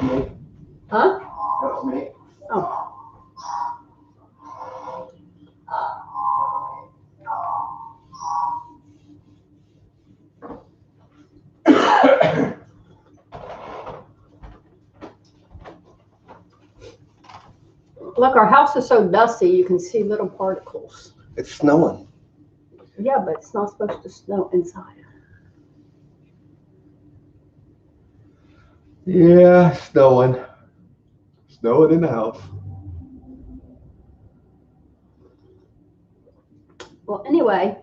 me. Huh? That was me. Oh. Look, our house is so dusty, you can see little particles. It's snowing. Yeah, but it's not supposed to snow inside. Yeah, snowing. Snowing in the house. Well, anyway,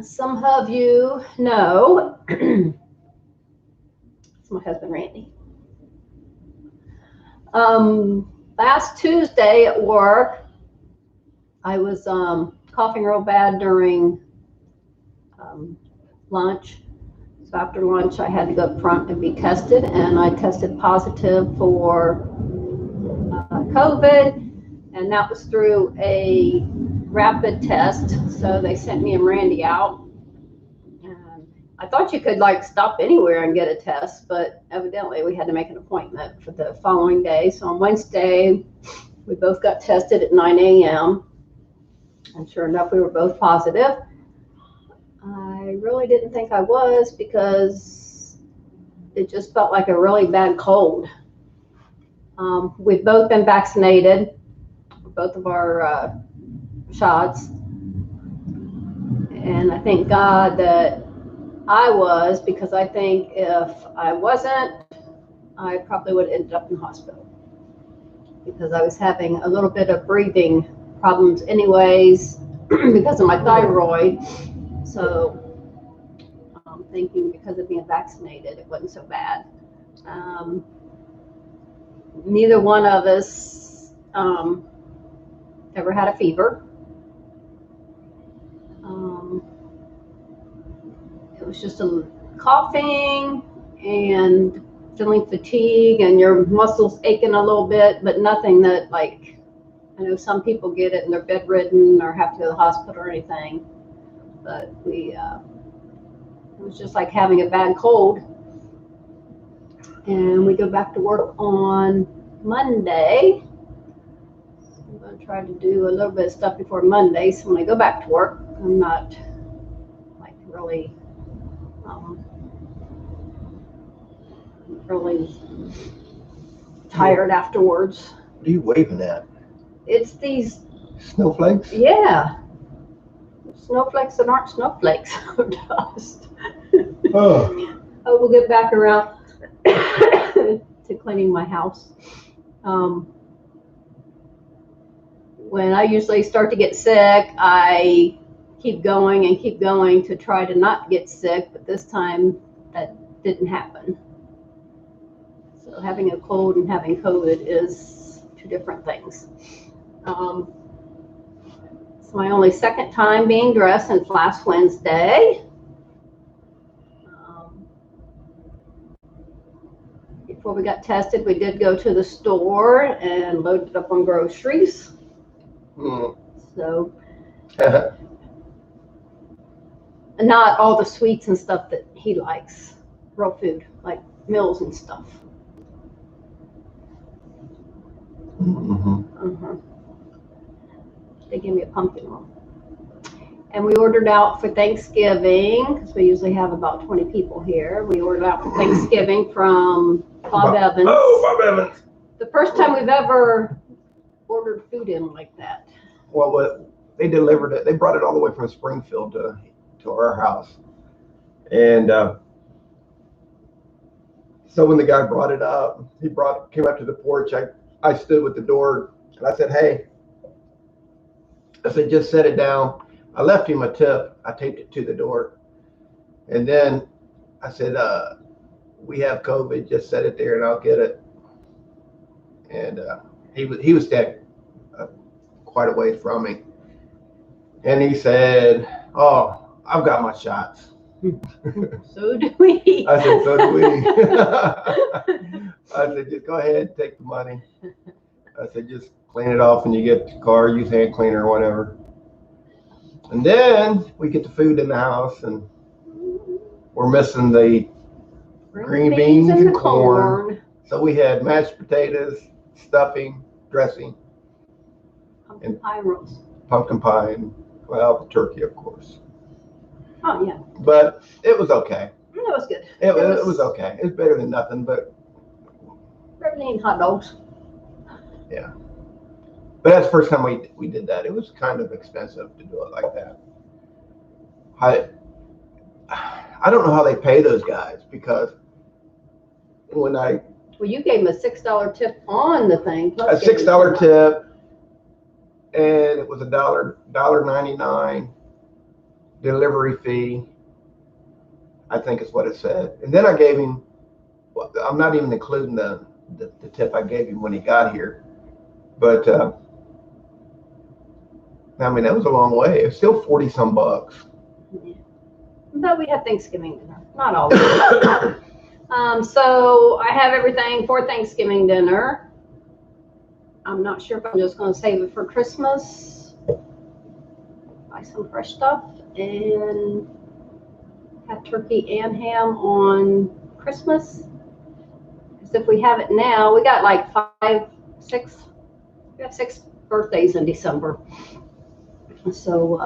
some of you know, it's my husband, Randy. Last Tuesday at work, I was coughing real bad during lunch. So after lunch, I had to go up front and be tested, and I tested positive for COVID, and that was through a rapid test. So they sent me and Randy out. And I thought you could like stop anywhere and get a test, but evidently we had to make an appointment for the following day. So on Wednesday, we both got tested at 9 a.m. And sure enough, we were both positive. I really didn't think I was because it just felt like a really bad cold. We've both been vaccinated, both of our shots. And I thank God that I was, because I think if I wasn't, I probably would have ended up in the hospital because I was having a little bit of breathing problems anyways because of my thyroid. So I'm thinking because of being vaccinated, it wasn't so bad. Neither one of us ever had a fever. It was just a coughing and feeling fatigue and your muscles aching a little bit, but nothing that, like, I know some people get it and they're bedridden or have to go to the hospital or anything, but it was just like having a bad cold. And we go back to work on Monday. So I'm going to try to do a little bit of stuff before Monday, so when I go back to work, I'm not like really tired afterwards. What are you waving at? It's these snowflakes? Yeah. Snowflakes that aren't snowflakes of dust. Oh. We'll get back around to cleaning my house. When I usually start to get sick, I keep going and keep going to try to not get sick, but this time that didn't happen. So having a cold and having COVID is two different things. It's my only second time being dressed since last Wednesday. Before we got tested, we did go to the store and loaded up on groceries. So not all the sweets and stuff that he likes, real food, like meals and stuff. They gave me a pumpkin roll. And we ordered out for Thanksgiving, because we usually have about 20 people here. We ordered out for Thanksgiving from Bob Evans. Oh, Bob Evans. The first time we've ever ordered food in like that. Well, they delivered it. They brought it all the way from Springfield to our house. And so when the guy brought it up, came up to the porch. I stood with the door and I said, "Hey," I said, "just set it down." I left him a tip. I taped it to the door. And then I said, "We have COVID. Just set it there and I'll get it." And he was standing quite a ways from me. And he said, "Oh, I've got my shots." So do we. I said, "So do we." I said, "Just go ahead and take the money." I said, "Just clean it off when you get to the car, use hand cleaner or whatever." And then we get the food in the house and we're missing the green beans and corn. So we had mashed potatoes, stuffing, dressing, Pumpkin pie roast. pumpkin pie, and, well, the turkey, of course. Oh, yeah. But it was okay. It was good. It was okay. It was better than nothing, but. Better than hot dogs. Yeah. But that's the first time we did that. It was kind of expensive to do it like that. I don't know how they pay those guys, because when Well, you gave him a $6 tip on the thing. a $6 tip, and it was $1.99 delivery fee, I think is what it said. And then I gave him, well, I'm not even including the tip I gave him when he got here, but I mean, that was a long way. It's still 40 some bucks. Yeah. But we had Thanksgiving dinner, not all of it. So I have everything for Thanksgiving dinner. I'm not sure if I'm just going to save it for Christmas, buy some fresh stuff, and have turkey and ham on Christmas. Because if we have it now, we got like we have 6 birthdays in December. So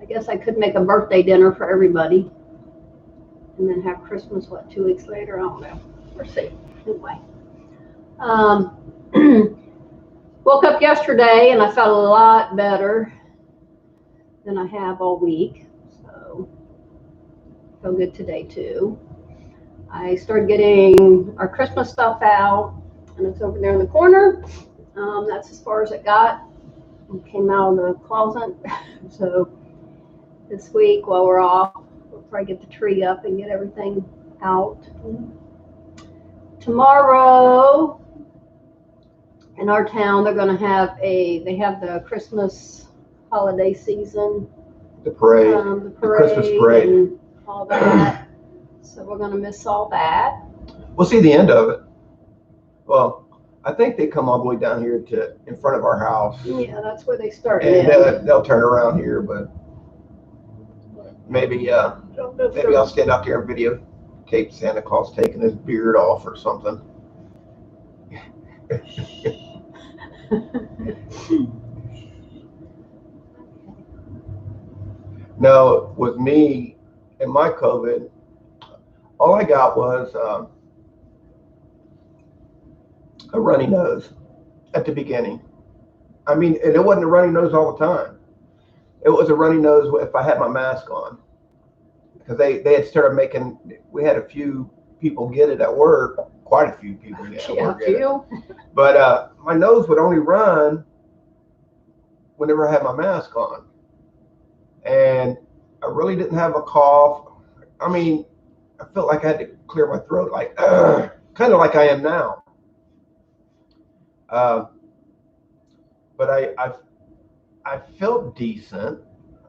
I guess I could make a birthday dinner for everybody, and then have Christmas, 2 weeks later? I don't know. We'll see. Anyway. Woke up yesterday and I felt a lot better than I have all week. So I feel good today too. I started getting our Christmas stuff out, and it's over there in the corner. That's as far as it got. It came out of the closet. So this week while we're off, we'll probably get the tree up and get everything out. Tomorrow in our town, they're going to have they have the Christmas holiday season. The parade. The Christmas parade. And all that. So we're going to miss all that. We'll see the end of it. Well, I think they come all the way down here to in front of our house. Yeah, that's where they start. And they'll turn around here, but maybe I'll stand out there and videotape Santa Claus taking his beard off or something. No, with me and my COVID, all I got was a runny nose at the beginning. I mean, and it wasn't a runny nose all the time. It was a runny nose if I had my mask on, because they had started making. We had a few people get it at work, quite a few people get it at work. But my nose would only run whenever I had my mask on, and I really didn't have a cough. I mean, I felt like I had to clear my throat, like kind of like I am now. But I felt decent.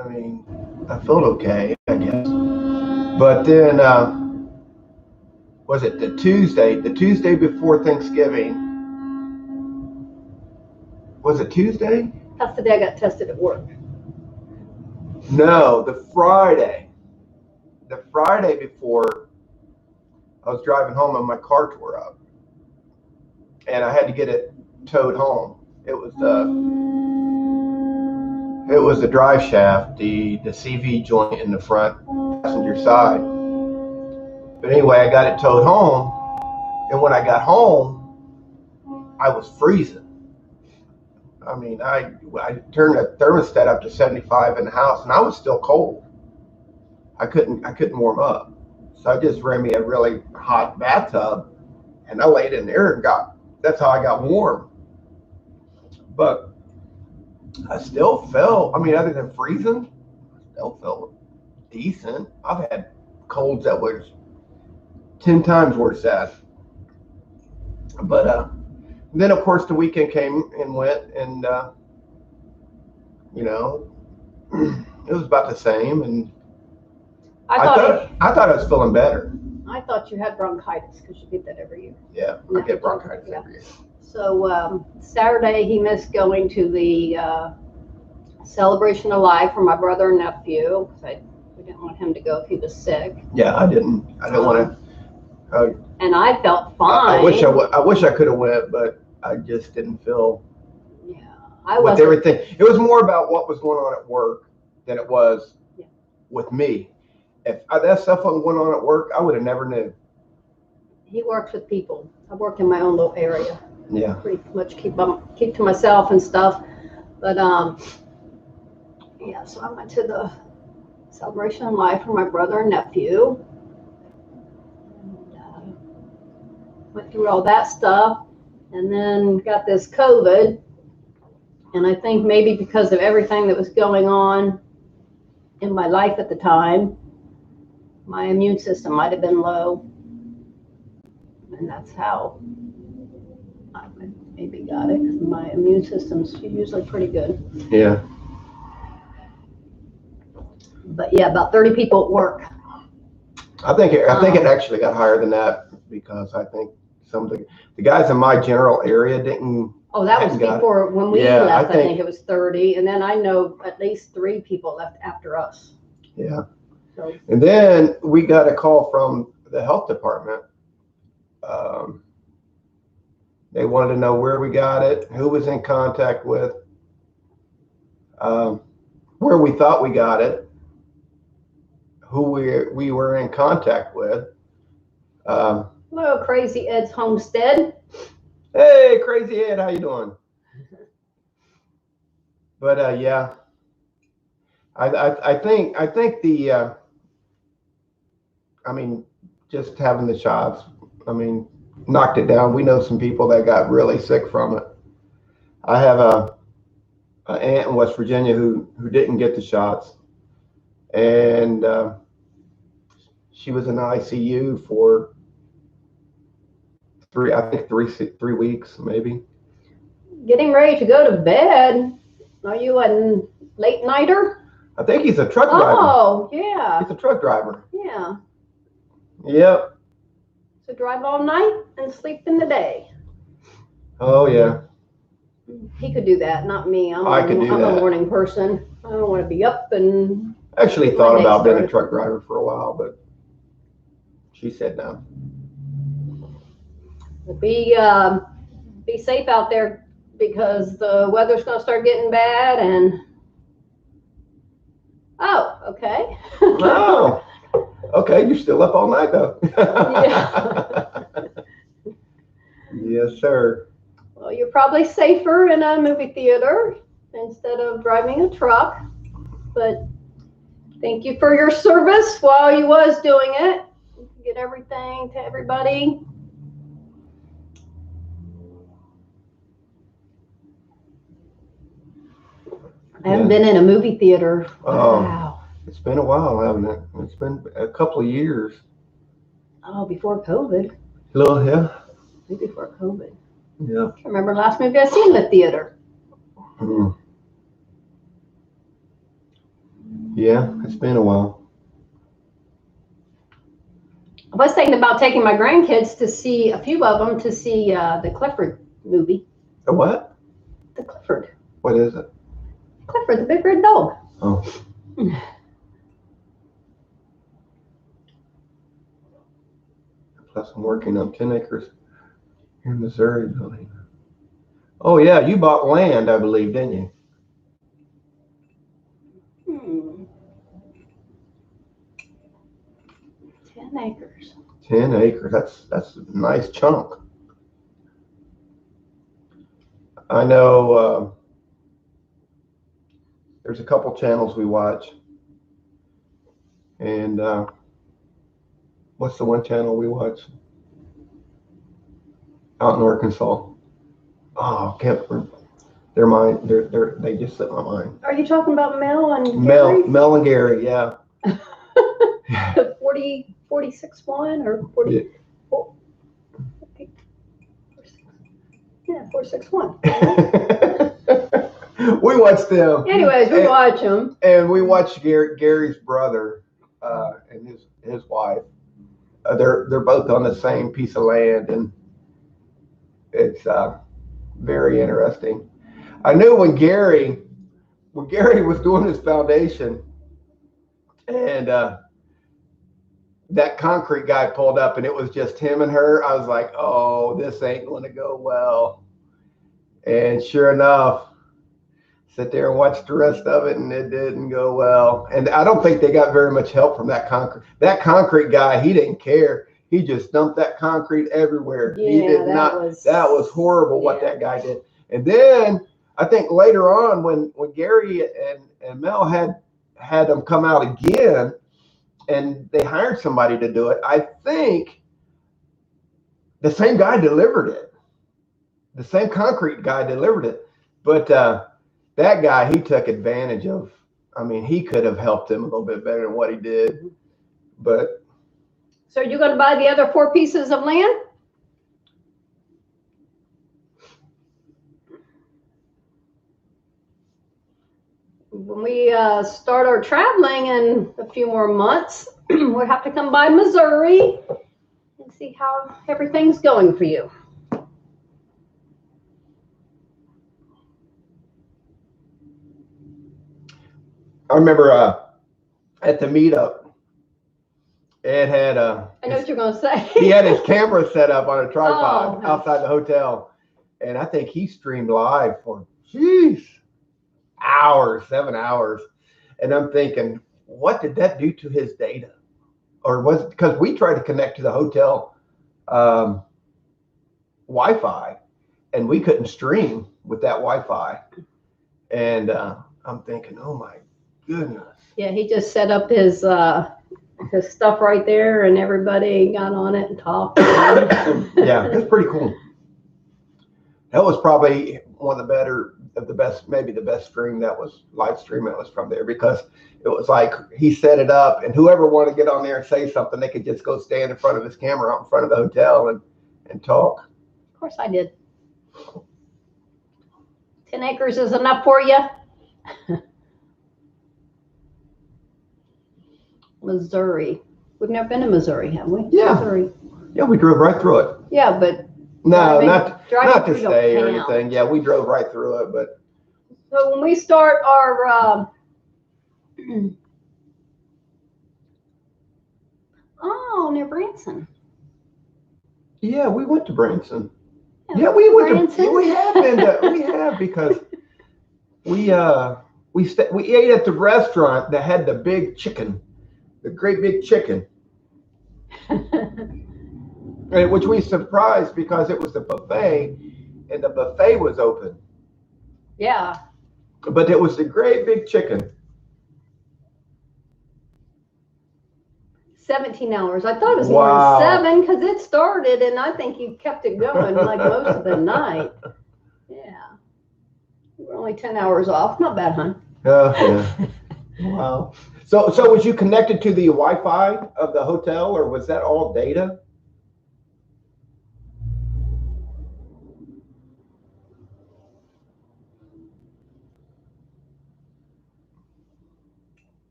I mean, I felt okay, I guess. But then, was it the Tuesday before Thanksgiving? Was it Tuesday? That's the day I got tested at work. No, the Friday before, I was driving home and my car tore up, and I had to get it towed home. It was the drive shaft, the CV joint in the front passenger side. But anyway, I got it towed home, and when I got home, I was freezing. I mean, I turned the thermostat up to 75 in the house, and I was still cold. I couldn't warm up, so I just ran me a really hot bathtub, and I laid in there and that's how I got warm. But I still felt, I mean, other than freezing, I still felt decent. I've had colds that was 10 times worse than that. But then, of course, the weekend came and went, and, it was about the same. And I thought I was feeling better. I thought you had bronchitis, because you get that every year. Yeah, I get bronchitis every year. So Saturday he missed going to the celebration of life for my brother and nephew. We We didn't want him to go if he was sick. Yeah, I didn't want to. And I felt fine. I wish I could have went, but I just didn't feel. Yeah, with everything. It was more about what was going on at work than it was with me. If that stuff wasn't going on at work, I would have never knew. He works with people. I work in my own little area. Yeah. Pretty much keep to myself and stuff. But yeah, so I went to the celebration of life for my brother and nephew. And, went through all that stuff, and then got this COVID. And I think maybe because of everything that was going on in my life at the time, my immune system might have been low. And that's how I maybe got it, because my immune system's usually pretty good. Yeah. But yeah, about 30 people at work. I think it actually got higher than that, because I think some of the guys in my general area didn't. Oh, that was before when we left. I think it was 30, and then I know at least 3 people left after us. Yeah. So. And then we got a call from the health department. They wanted to know where we got it, who was in contact with, where we thought we got it, who we were in contact with. Hello, Crazy Ed's Homestead. Hey, Crazy Ed, how you doing? But yeah, I think the I mean, just having the shots, I mean, knocked it down. We know some people that got really sick from it. I have an aunt in West Virginia who didn't get the shots, and she was in the ICU for 3 weeks, maybe. Getting ready to go to bed. Are you a late nighter? I think he's a truck driver. Oh, yeah. He's a truck driver. Yeah. Yep. So drive all night and sleep in the day. Oh, yeah. He could do that, not me. I'm I could do that. I'm a morning person. I don't want to be up and. I actually thought about being a truck driver for a while, but she said no. Be safe out there, because the weather's going to start getting bad. And oh, okay. Oh, okay. You're still up all night though. Yeah. Yes, sir. Well, you're probably safer in a movie theater instead of driving a truck. But thank you for your service while you was doing it. Get everything to everybody. I haven't been in a movie theater. Wow. It's been a while, hasn't it? It's been a couple of years. Oh, before COVID. Yeah. Maybe before COVID. Yeah. I remember the last movie I seen in the theater. Mm. Yeah, it's been a while. I was thinking about taking my grandkids to see, a few of them, to see the Clifford movie. The what? The Clifford. What is it? Clifford, the big red dog. Oh. Plus, I'm working on 10 acres here in Missouri building. Oh, yeah, you bought land, I believe, didn't you? 10 acres. 10 acres. That's a nice chunk. I know there's a couple channels we watch. And what's the one channel we watch? Out in Arkansas. Oh, can't remember. They're mine. They just slipped my mind. Are you talking about Mel and Gary? Mel and Gary, yeah. The 46-1 or 40? Yeah. 461. We watch them. Anyways, we watch them. And we watch Gary's brother and his wife. They're both on the same piece of land, and it's very interesting. I knew when Gary was doing his foundation, And that concrete guy pulled up, and it was just him and her. I was like, oh, this ain't going to go well. And sure enough, sit there and watch the rest of it, and it didn't go well. And I don't think they got very much help from that concrete. That concrete guy, he didn't care. He just dumped that concrete everywhere. Yeah, He did not. That was horrible what that guy did. And then I think later on, when Gary and Mel had them come out again, and they hired somebody to do it, I think the same guy delivered it. The same concrete guy delivered it. But that guy, he took advantage of, I mean, he could have helped him a little bit better than what he did. But. So you're going to buy the other 4 pieces of land? When we start our traveling in a few more months, we'll have to come by Missouri and see how everything's going for you. I remember at the meetup, Ed had I know what you're going to say. He had his camera set up on a tripod outside the hotel, and I think he streamed live for, 7 hours. And I'm thinking, what did that do to his data? Or was it because we tried to connect to the hotel Wi-Fi, and we couldn't stream with that Wi-Fi. And I'm thinking, oh my goodness. Yeah, he just set up his stuff right there, and everybody got on it and talked. Yeah, that's pretty cool. That was probably one of the best, maybe the best stream that was live stream that was from there, because it was like he set it up, and whoever wanted to get on there and say something, they could just go stand in front of his camera out in front of the hotel and talk. Of course I did. 10 acres is enough for you? Missouri. We've never been to Missouri, have we? Yeah. Missouri. Yeah, we drove right through it. Yeah, but no, not to stay or anything. Yeah, we drove right through it. But so when we start our near Branson. Yeah, we went to Branson. Yeah, we went Branson. to. We have been to. We have, because we ate at the restaurant that had the big chicken, the great big chicken. Which we surprised because it was a buffet, and the buffet was open. Yeah. But it was the great big chicken. 17 hours. I thought it was more than 7 because it started, and I think you kept it going like most of the night. Yeah. We're only 10 hours off. Not bad, huh? Yeah. Wow. So was you connected to the Wi-Fi of the hotel, or was that all data?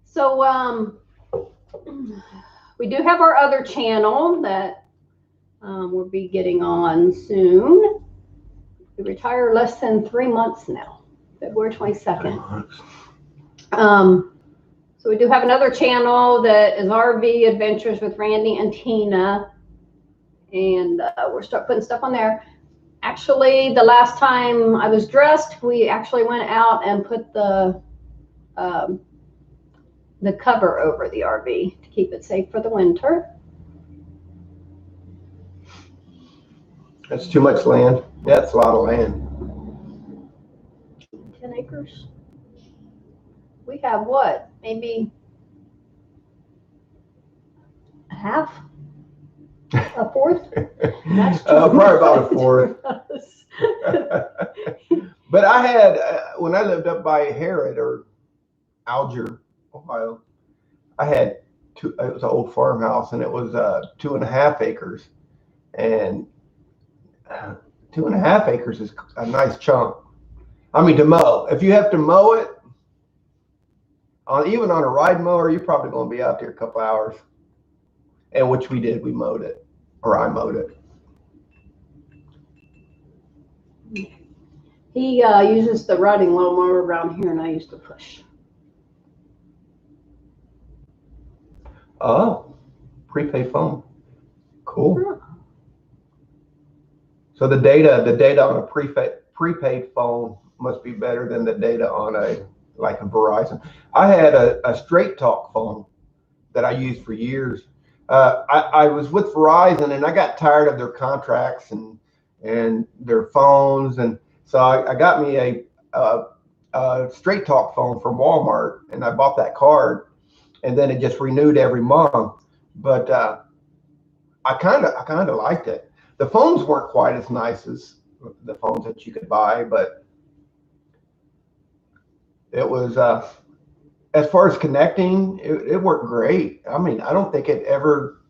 So we do have our other channel that we'll be getting on soon. We retire less than 3 months now, February 22nd. So we do have another channel that is RV Adventures with Randy and Tina, and we're start putting stuff on there. Actually, the last time I was dressed, we actually went out and put the cover over the RV to keep it safe for the winter. That's too much land. That's a lot of land. 10 acres. We have what? Maybe a half? A fourth? That's probably about a fourth. But I had, when I lived up by Harrod or Alger, Ohio, I had it was an old farmhouse, and it was 2.5 acres. And 2.5 acres is a nice chunk. I mean, to mow. If you have to mow it, even on a ride mower, you're probably going to be out there a couple hours. And which we did, we mowed it, or I mowed it. He uses the riding lawnmower around here, and I used to push. Oh, prepaid phone. Cool. So the data on a prepaid phone must be better than the data on a Verizon. I had a straight talk phone that I used for years. I was with Verizon, and I got tired of their contracts and their phones, and so I got me a straight talk phone from Walmart, and I bought that card, and then it just renewed every month. But I kind of liked it. The phones weren't quite as nice as the phones that you could buy, but it was as far as connecting, it worked great. I mean, I don't think it ever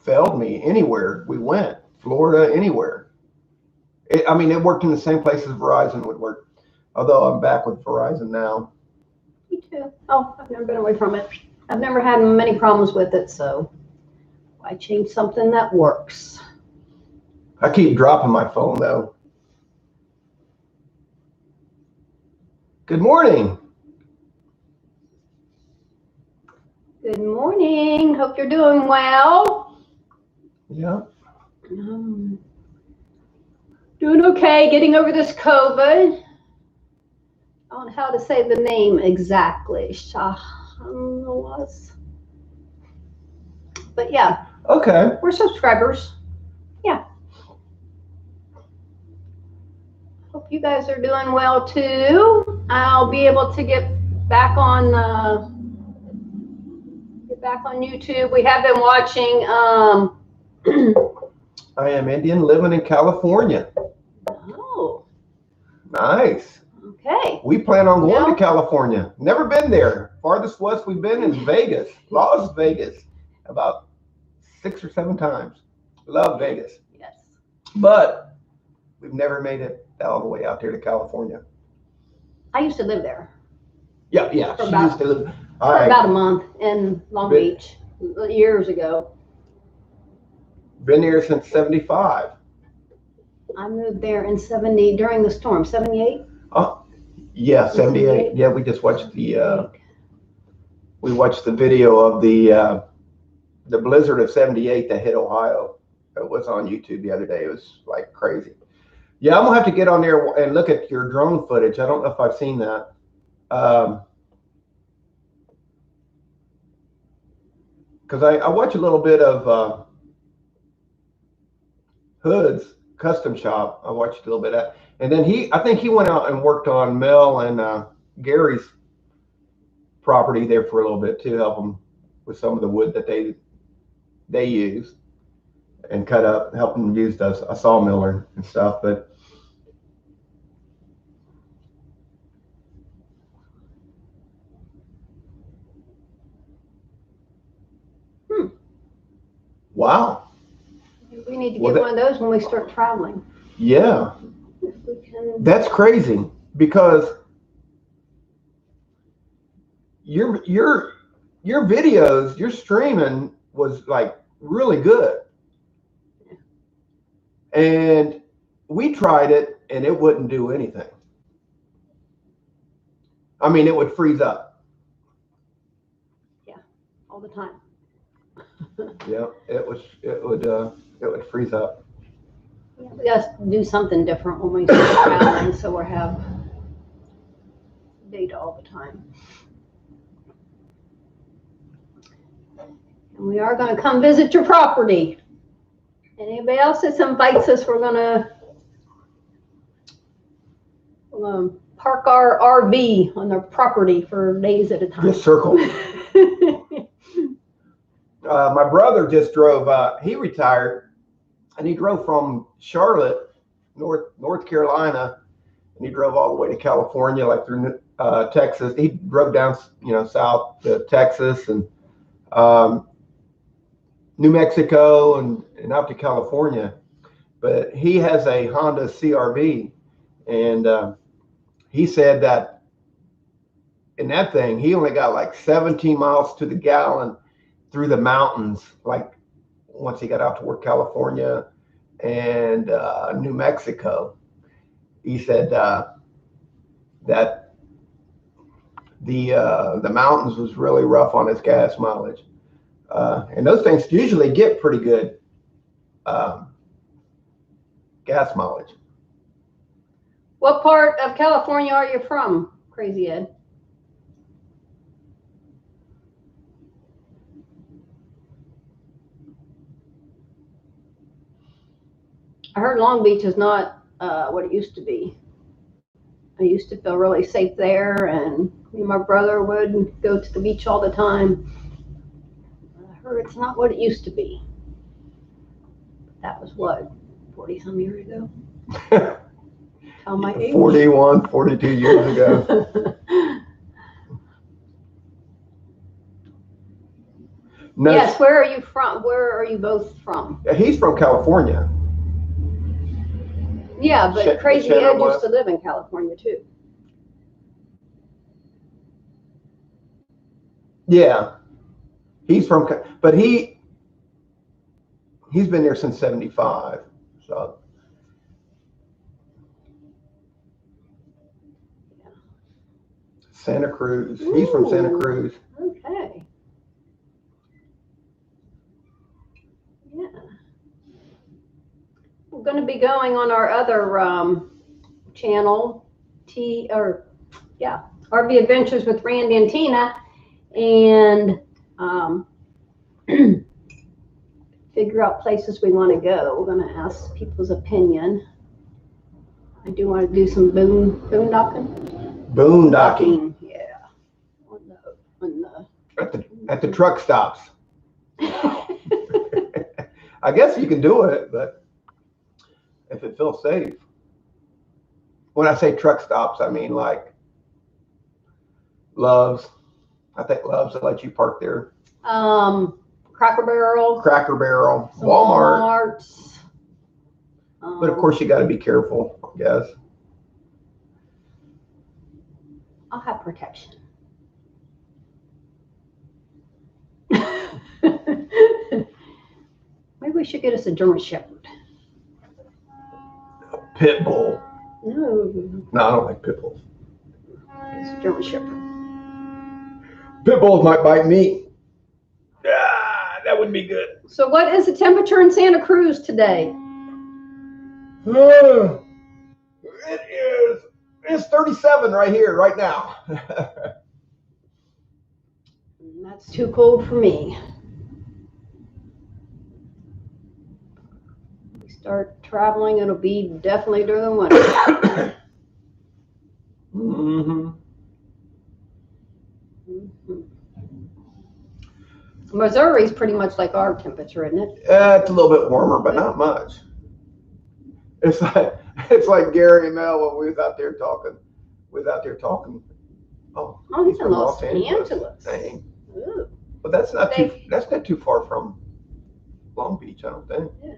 failed me anywhere we went, Florida, anywhere. It worked in the same place as Verizon would work, although I'm back with Verizon now. Me too. Oh, I've never been away from it. I've never had many problems with it, so why change something that works? I keep dropping my phone, though. Good morning. Good morning. Hope you're doing well. Yeah. Doing okay, getting over this COVID. I don't know how to say the name exactly. Shahawas. But yeah. Okay. We're subscribers. Yeah. Hope you guys are doing well too. I'll be able to get back on YouTube. We have been watching I am Indian living in California. Oh. Nice. Okay. We plan on going to California. Never been there. Farthest west we've been is Vegas, Las Vegas, about 6 or 7 times. Love Vegas. Yes. But we've never made it all the way out there to California. I used to live there. Yeah. She used to live. For about a month in Long Beach years ago. Been here since 75. I moved there in 70 during the storm, 78. Yeah, 78. Yeah, we just watched the video of the blizzard of 78 that hit Ohio. It was on YouTube the other day. It was like crazy. Yeah, I'm gonna have to get on there and look at your drone footage. I don't know if I've seen that. Because I watch a little bit of Hood's Custom Shop. I watched a little bit of that. And then I think he went out and worked on Mel and Gary's property there for a little bit too, help them with some of the wood that they use and cut up, help them use a sawmiller and stuff. But wow. We need to get one of those when we start traveling. Yeah. That's crazy because your videos, your streaming was like really good. And we tried it and it wouldn't do anything. I mean, it would freeze up. Yeah, all the time. Yeah, it would freeze up. Yeah, we got to do something different when we start traveling, so we have data all the time. And we are going to come visit your property. Anybody else that invites us, we're going to park our RV on their property for days at a time. Just circle. My brother just drove. He retired, and he drove from Charlotte, North Carolina, and he drove all the way to California, like through Texas. He drove down, south to Texas and New Mexico and out to California. But he has a Honda CRV, and he said that in that thing, he only got like 17 miles to the gallon through the mountains, like once he got out toward California and New Mexico. He said that the mountains was really rough on his gas mileage. And those things usually get pretty good gas mileage. What part of California are you from, Crazy Ed? I heard Long Beach is not what it used to be. I used to feel really safe there, and me and my brother would go to the beach all the time. I heard it's not what it used to be. That was what, 40 some years ago? Tell my age. 41, 42 years ago. No, yes, where are you from? Where are you both from? he's from California. Yeah, but Crazy Ed used to live in California too. Yeah, he's from, but he's been there since '75. So Santa Cruz. Ooh, he's from Santa Cruz. Okay. Yeah. We're going to be going on our other channel, RV Adventures with Randy and Tina, and figure out places we want to go. We're going to ask people's opinion. I do want to do some boondocking. Boondocking. Yeah. On the At the truck stops. I guess you can do it, but if it feels safe. When I say truck stops, I mean like Love's. I think Love's will let you park there. Cracker Barrel, Walmart. Walmarts. But of course, you got to be careful, I guess. I'll have protection. Maybe we should get us a German Shepherd. A pit bull. No, No, I don't like pit bulls. it's a German Shepherd. Pit bulls might bite me. Ah, that would be good. So what is the temperature in Santa Cruz today? It's 37 right here, right now. That's too cold for me. We start traveling, it'll be definitely during the winter. Mm-hmm. Missouri's pretty much like our temperature, isn't it? It's a little bit warmer, but not much. It's like Gary and Mel when we was out there talking. Oh, he's in Los Angeles. Dang. Ooh. But that's not too far from Long Beach, I don't think. Yeah.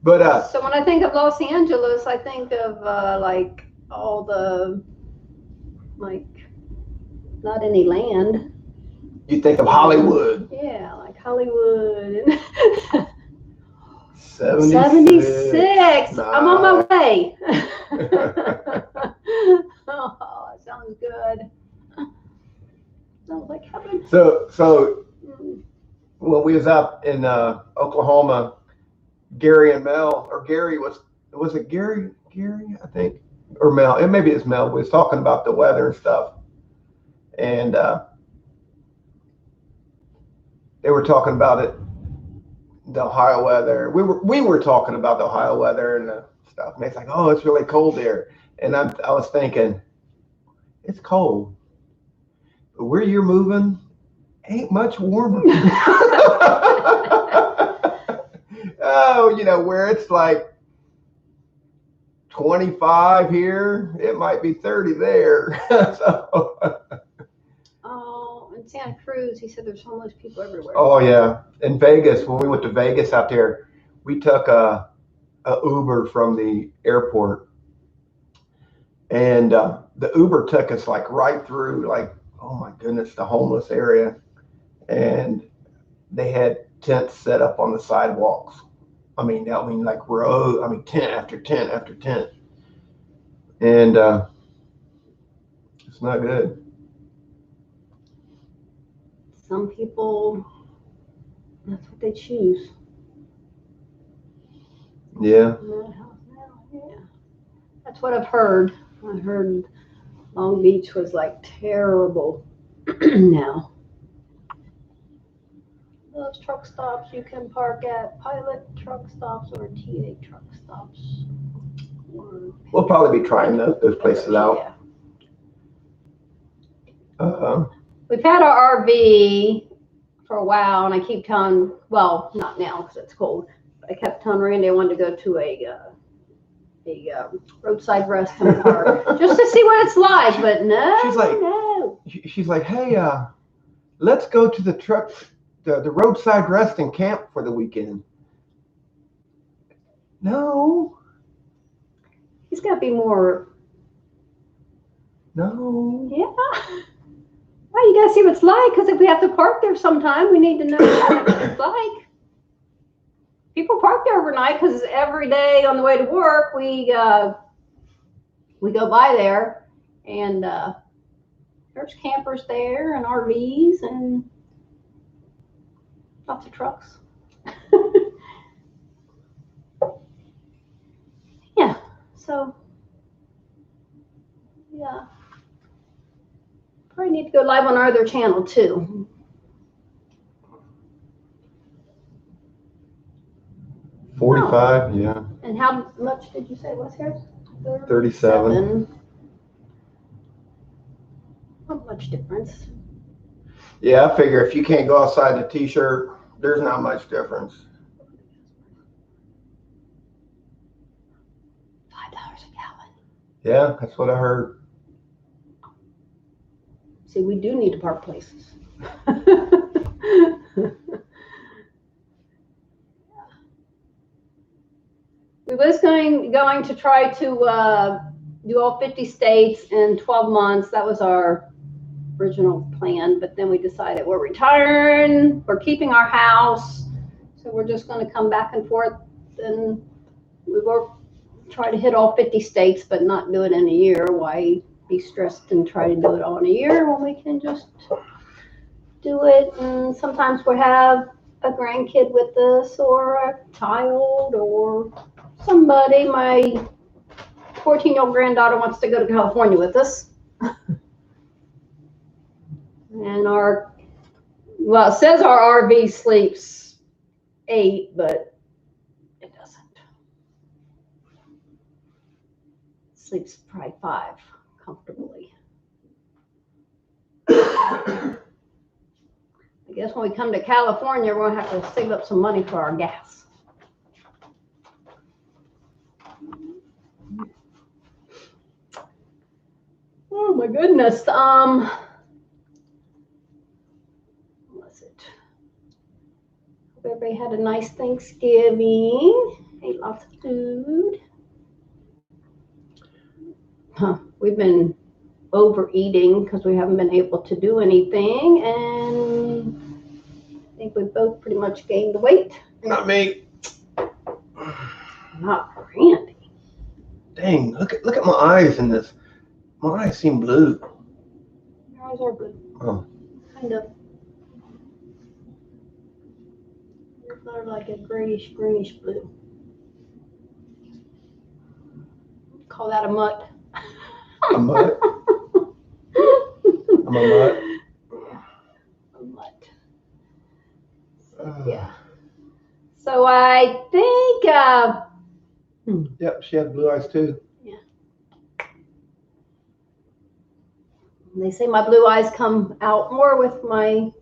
But so when I think of Los Angeles, I think of like all the not any land. You think of Hollywood. Yeah, like Hollywood. 76. Nice. I'm on my way. Oh, that sounds good. Sounds like heaven. So when we was up in Oklahoma, Gary and Mel, or Gary was it Gary, I think, or Mel, maybe it's Mel, we was talking about the weather and stuff. And they were talking about it, the Ohio weather. We were talking about the Ohio weather and the stuff. And it's like, oh, it's really cold there. And I was thinking, it's cold. But where you're moving ain't much warmer. Oh, where it's like 25 here, it might be 30 there. Oh, in Santa Cruz, he said there's homeless people everywhere. Oh yeah, in Vegas, when we went to Vegas out there, we took a Uber from the airport, and the Uber took us like right through, like, oh my goodness, the homeless area, and they had tents set up on the sidewalks. I mean like row, tent after tent after tent. And it's not good. Some people, that's what they choose. Yeah. Yeah. That's what I've heard. I heard Long Beach was like terrible now. Those truck stops you can park at, Pilot truck stops or TA truck stops. We'll probably be trying those places out. Yeah. We've had our RV for a while, and I keep telling, well, not now because it's cold. I kept telling Randy I wanted to go to a roadside rest and park just to see what it's like. But no, she's like, hey, let's go to the roadside rest and camp for the weekend. No. He's got to be more. No. Yeah. Well, you got to see what it's like, because if we have to park there sometime, we need to know what it's like. People park there overnight because every day on the way to work, we go by there, and there's campers there and RVs and lots of trucks. Yeah, so yeah. Probably need to go live on our other channel too. $45, yeah. And how much did you say was here? 37. Not much difference. Yeah, I figure if you can't go outside the t-shirt, there's not much difference. $5 a gallon. Yeah, that's what I heard. See, we do need to park places. We was going to try to do all 50 states in 12 months. That was our original plan, but then we decided we're retiring, we're keeping our house, so we're just going to come back and forth, and we will try to hit all 50 states, but not do it in a year. Why be stressed and try to do it all in a year when we can just do it? And sometimes we have a grandkid with us, or a child, or somebody. My 14-year-old granddaughter wants to go to California with us. And it says our RV sleeps 8, but it doesn't. It sleeps probably 5 comfortably. I guess when we come to California, we're going to have to save up some money for our gas. Oh my goodness. What was it? Hope everybody had a nice Thanksgiving. Ate lots of food. We've been overeating because we haven't been able to do anything, and I think we both pretty much gained the weight. Not me. Not Randy. Dang, look at my eyes in this. My eyes seem blue. Your eyes are blue. Oh. Kind of. They're like a greenish blue. Call that a mutt. A mutt? I'm a mutt. Yeah, a mutt. Yeah. So I think. Yep, she had blue eyes too. Yeah. They say my blue eyes come out more with my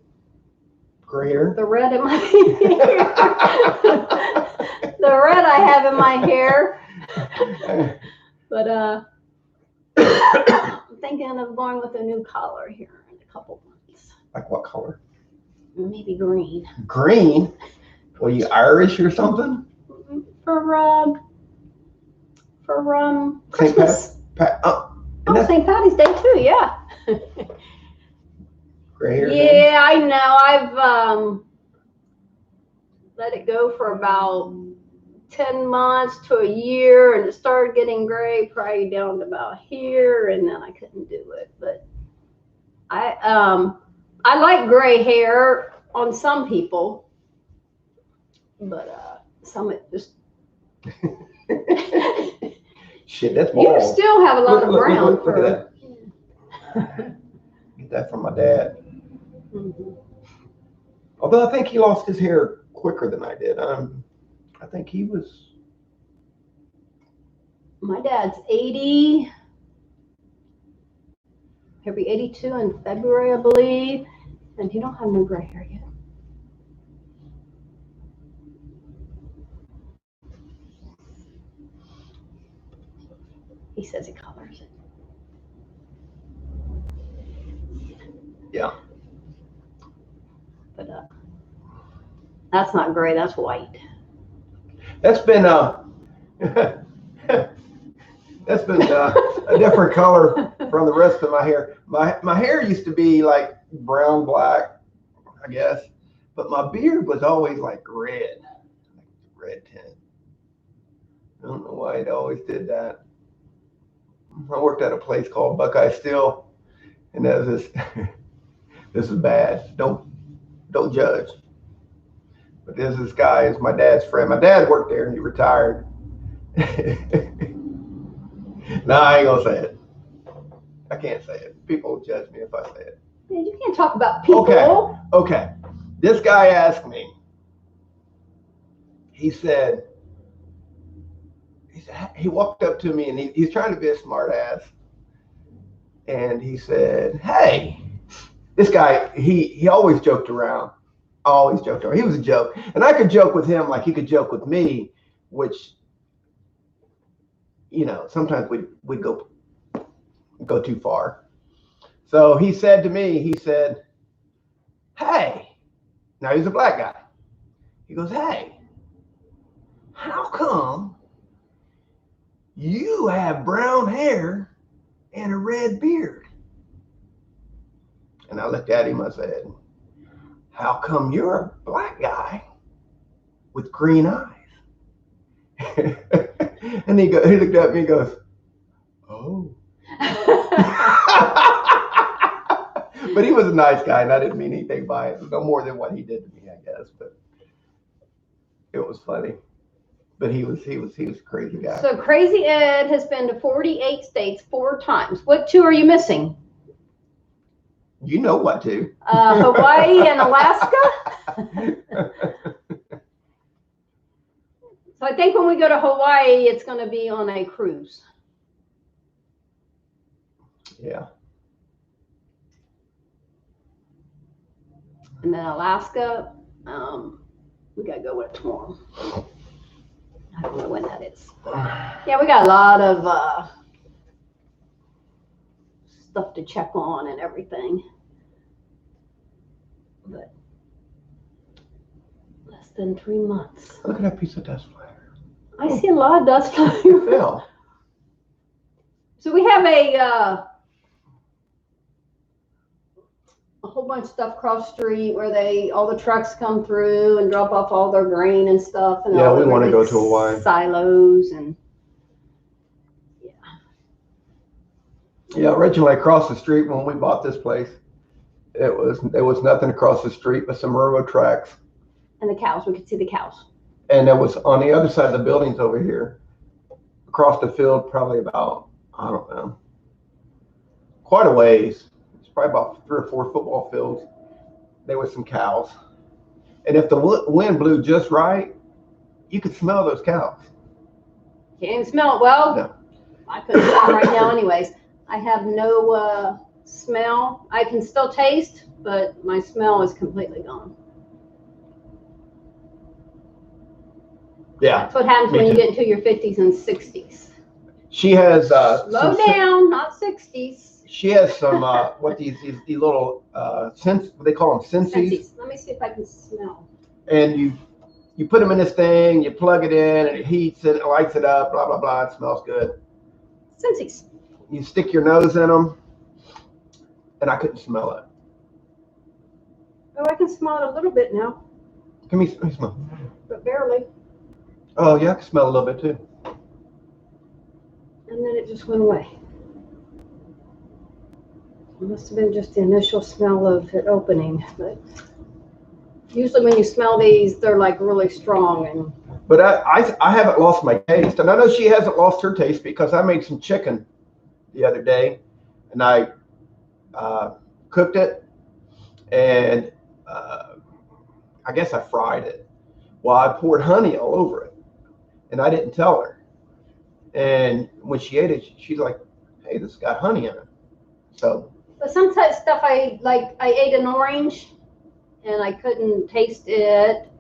gray hair. The red in my hair. The red I have in my hair. But I'm thinking of going with a new color here in a couple months. Like what color? Maybe green. Green? Were you Irish or something? For Christmas. St. Patty's Day too, yeah. Gray hair. Yeah, I know. I've let it go for about 10 months to a year, and it started getting gray probably down to about here, and then I couldn't do it. But I like gray hair on some people, but some it just Shit, that's you bald. still have a lot of brown Look at that. Get that from my dad. Mm-hmm. Although I think he lost his hair quicker than I did. I think he was. My dad's 80. He'll be 82 in February, I believe, and he don't have no gray hair yet. He says he colors it. Yeah. But that's not gray, that's white. That's been that's been a different color from the rest of my hair. My hair used to be like brown, black, I guess, but my beard was always like red tint. I don't know why it always did that. I worked at a place called Buckeye Steel, and there's this. This is bad. Don't judge. But there's this guy, is my dad's friend. My dad worked there and he retired. No, I ain't gonna say it. I can't say it. People will judge me if I say it. Man, you can't talk about people. Okay. This guy asked me. He said, he walked up to me and he's trying to be a smart ass. And he said, hey, this guy, he always joked around. Always joked around. He was a joke. And I could joke with him like he could joke with me, which, you know, sometimes we'd go too far. So he said to me, he said, hey, now he's a black guy. He goes, hey, how come you have brown hair and a red beard? And I looked at him, I said, how come you're a black guy with green eyes? And he looked at me and goes, oh. But he was a nice guy, and I didn't mean anything by it. No more than what he did to me, I guess. But it was funny. But he was a crazy guy. So Crazy Ed has been to 48 states 4 times. What 2 are you missing? You know what to. Hawaii and Alaska. So I think when we go to Hawaii, it's going to be on a cruise. Yeah. And then Alaska, we got to go with it tomorrow. I don't know when that is. Yeah, we got a lot of stuff to check on and everything. But less than 3 months. Look at that piece of dust flyer. I see a lot of dust flying around. So we have a whole bunch of stuff across the street where all the trucks come through and drop off all their grain and stuff. And yeah, we want to go to Hawaii. Silos and yeah. Originally across the street when we bought this place, there was nothing across the street but some railroad tracks. And the cows. We could see the cows. And that was on the other side of the buildings over here, across the field, probably about, I don't know, quite a ways. It's probably about 3 or 4 football fields. There was some cows. And if the wind blew just right, you could smell those cows. Can't even smell it. Well, no. I couldn't smell right now anyways. I have no smell. I can still taste, but my smell is completely gone. Yeah. That's what happens when you get into your 50s and 60s. She has slow down, not 60s. She has some what these little they call them sensies. Let me see if I can smell. And you put them in this thing, you plug it in, and it heats it, it lights it up, blah blah blah. It smells good. Sensies. You stick your nose in them, and I couldn't smell it. Oh, I can smell it a little bit now. Let me smell. But barely. Oh, yeah, I can smell a little bit too. And then it just went away. It must have been just the initial smell of it opening, but usually when you smell these, they're like really strong. And But I haven't lost my taste, and I know she hasn't lost her taste because I made some chicken the other day, and I cooked it, and I guess I fried it. Well, I poured honey all over it, and I didn't tell her. And when she ate it, she's like, "Hey, this got honey in it." So, but sometimes stuff I like, I ate an orange and I couldn't taste it.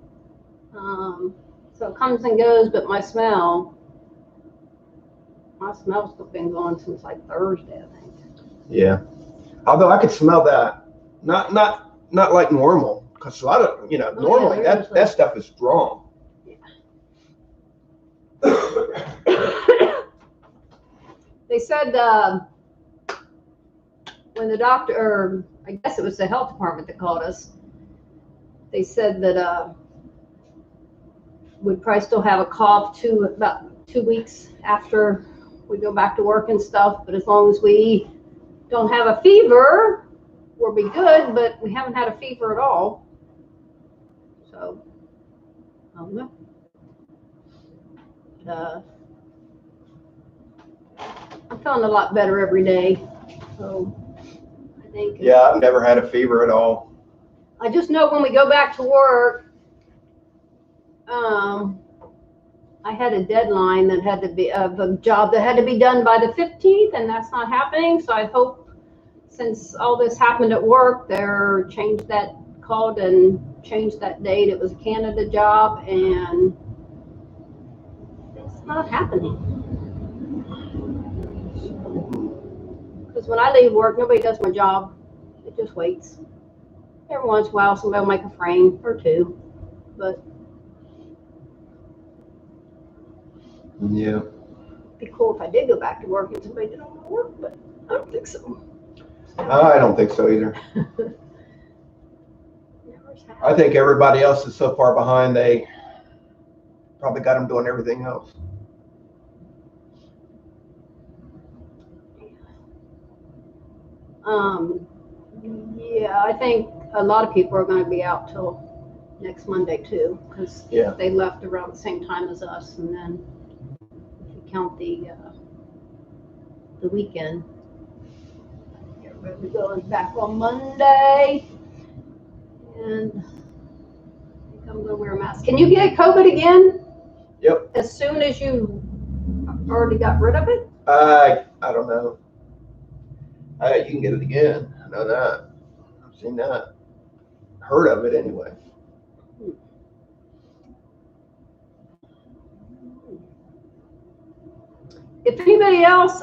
So it comes and goes, but my smell's been gone since like Thursday, I think. yeah. Although I could smell that, not like normal, because a lot of normally that stuff is strong. They said when the doctor, or I guess it was the health department that called us, they said that we'd probably still have a cough about 2 weeks after we go back to work and stuff, but as long as we don't have a fever, we'll be good, but we haven't had a fever at all. So, I don't know. I'm feeling a lot better every day. So, I think. Yeah, I've never had a fever at all. I just know when we go back to work, I had a deadline that had to be of a job that had to be done by the 15th, and that's not happening. So I hope, since all this happened at work, they're called and changed that date. It was a Canada job, and it's not happening. Because when I leave work, nobody does my job. It just waits. Every once in a while, somebody will make a frame or two, but yeah, it'd be cool if I did go back to work and somebody did all my work, but I don't think so. I don't think so either. I think everybody else is so far behind, they probably got them doing everything else. Yeah, I think a lot of people are going to be out till next Monday too, because they left around the same time as us, and then if you count the weekend, everybody going back on Monday, and I think I'm going to wear a mask. Can you get COVID again? Yep. As soon as you already got rid of it? I don't know. You can get it again. I know that. I've seen that. Heard of it anyway. If anybody else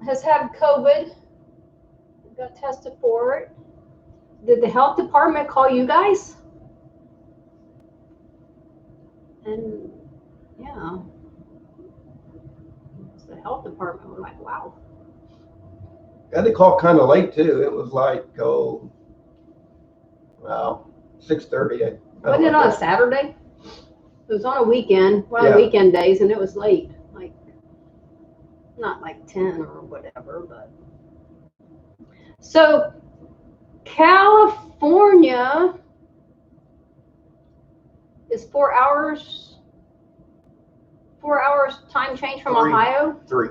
has had COVID, got tested for it, did the health department call you guys? And yeah, the health department were like, wow. Yeah, they called kind of late too. It was like, 6:30. Wasn't it on a Saturday? It was on a weekend, one of the weekend days, and it was late. Like, not like 10 or whatever, but. So, California is 4 hours time change from Ohio? 3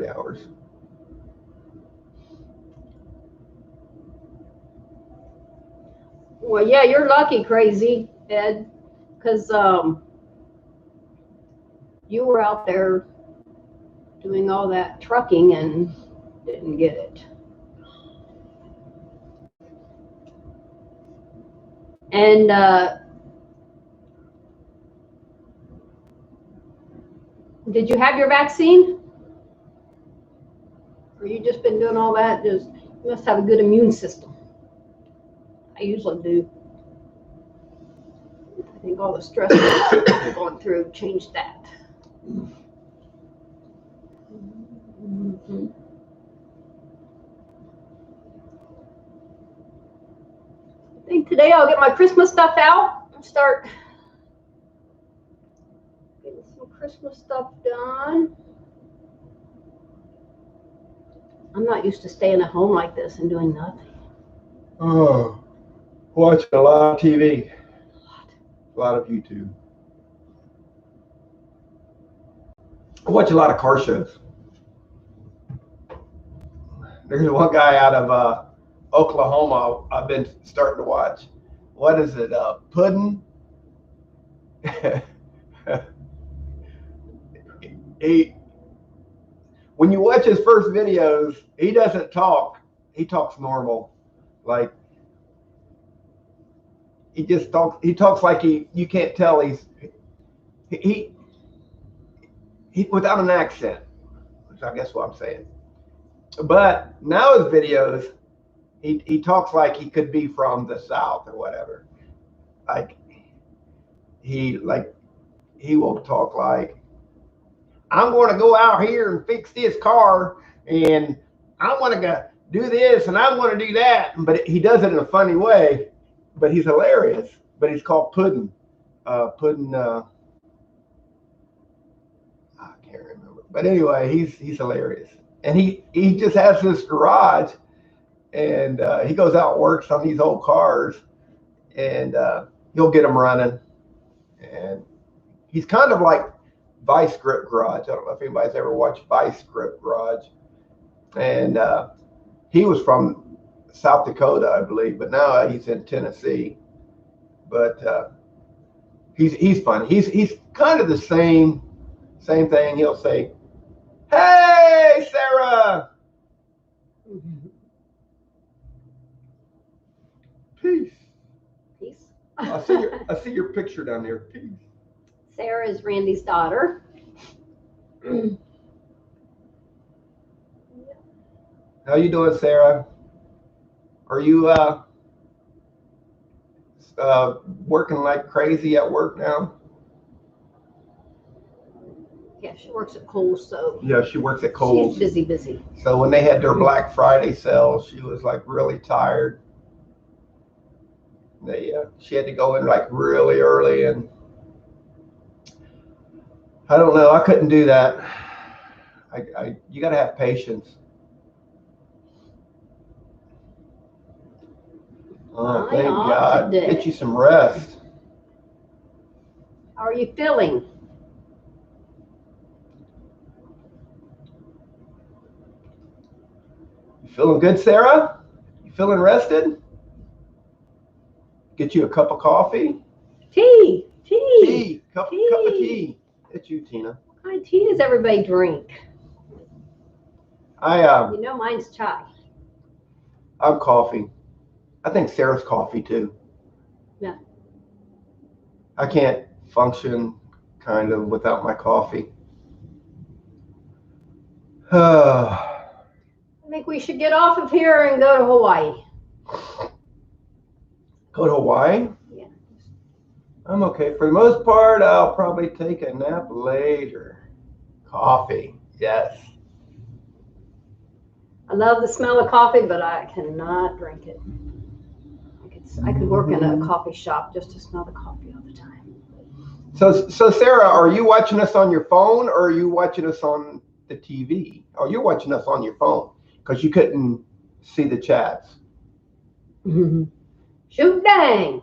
hours. Well, yeah, you're lucky, crazy Ed, because you were out there doing all that trucking and didn't get it. And did you have your vaccine? Or you just been doing all that? You must have a good immune system. I usually do. I think all the stress we're going through changed that. Mm-hmm. I think today I'll get my Christmas stuff out and start Christmas stuff done. I'm not used to staying at home like this and doing nothing. Oh, watching a lot of TV. A lot of YouTube. I watch a lot of car shows. There's one guy out of Oklahoma I've been starting to watch. What is it? Puddin'? he When you watch his first videos, he doesn't talk. He talks normal. Like he just talks. He talks like you can't tell he without an accent. Which I guess what I'm saying. But now his videos, he talks like he could be from the South or whatever. Like he will talk like, I'm going to go out here and fix this car, and I want to go do this, and I want to do that. But he does it in a funny way. But he's hilarious. But he's called Puddin'. Puddin'. I can't remember. But anyway, he's hilarious. And he just has this garage, and he goes out and works on these old cars, and he'll get them running. And he's kind of like Vice Grip Garage. I don't know if anybody's ever watched Vice Grip Garage. And he was from South Dakota, I believe, but now he's in Tennessee. But he's funny. He's kind of the same thing. He'll say, "Hey, Sarah." Peace. Peace. I see your picture down there. Peace. Sarah is Randy's daughter. How you doing, Sarah? Are you working like crazy at work now? Yeah, she works at Cruz, so Yeah, she works at Kohl's. she's busy. So when they had their Black Friday sale, she was like really tired. She had to go in like really early, and I don't know. I couldn't do that. You got to have patience. Oh, thank God. Today. Get you some rest. How are you feeling? You feeling good, Sarah? You feeling rested? Get you a cup of coffee? Tea. Cup of tea. It's you, Tina. What kind of tea does everybody drink? You know mine's chai. I'm coffee. I think Sarah's coffee too. Yeah. I can't function kind of without my coffee. I think we should get off of here and go to Hawaii. Go to Hawaii? Yeah. I'm okay. For the most part, I'll probably take a nap later. Coffee, yes. I love the smell of coffee, but I cannot drink it. I could work in a coffee shop just to smell the coffee all the time. So Sarah, are you watching us on your phone, or are you watching us on the TV? Oh, you're watching us on your phone because you couldn't see the chats. Shoot dang.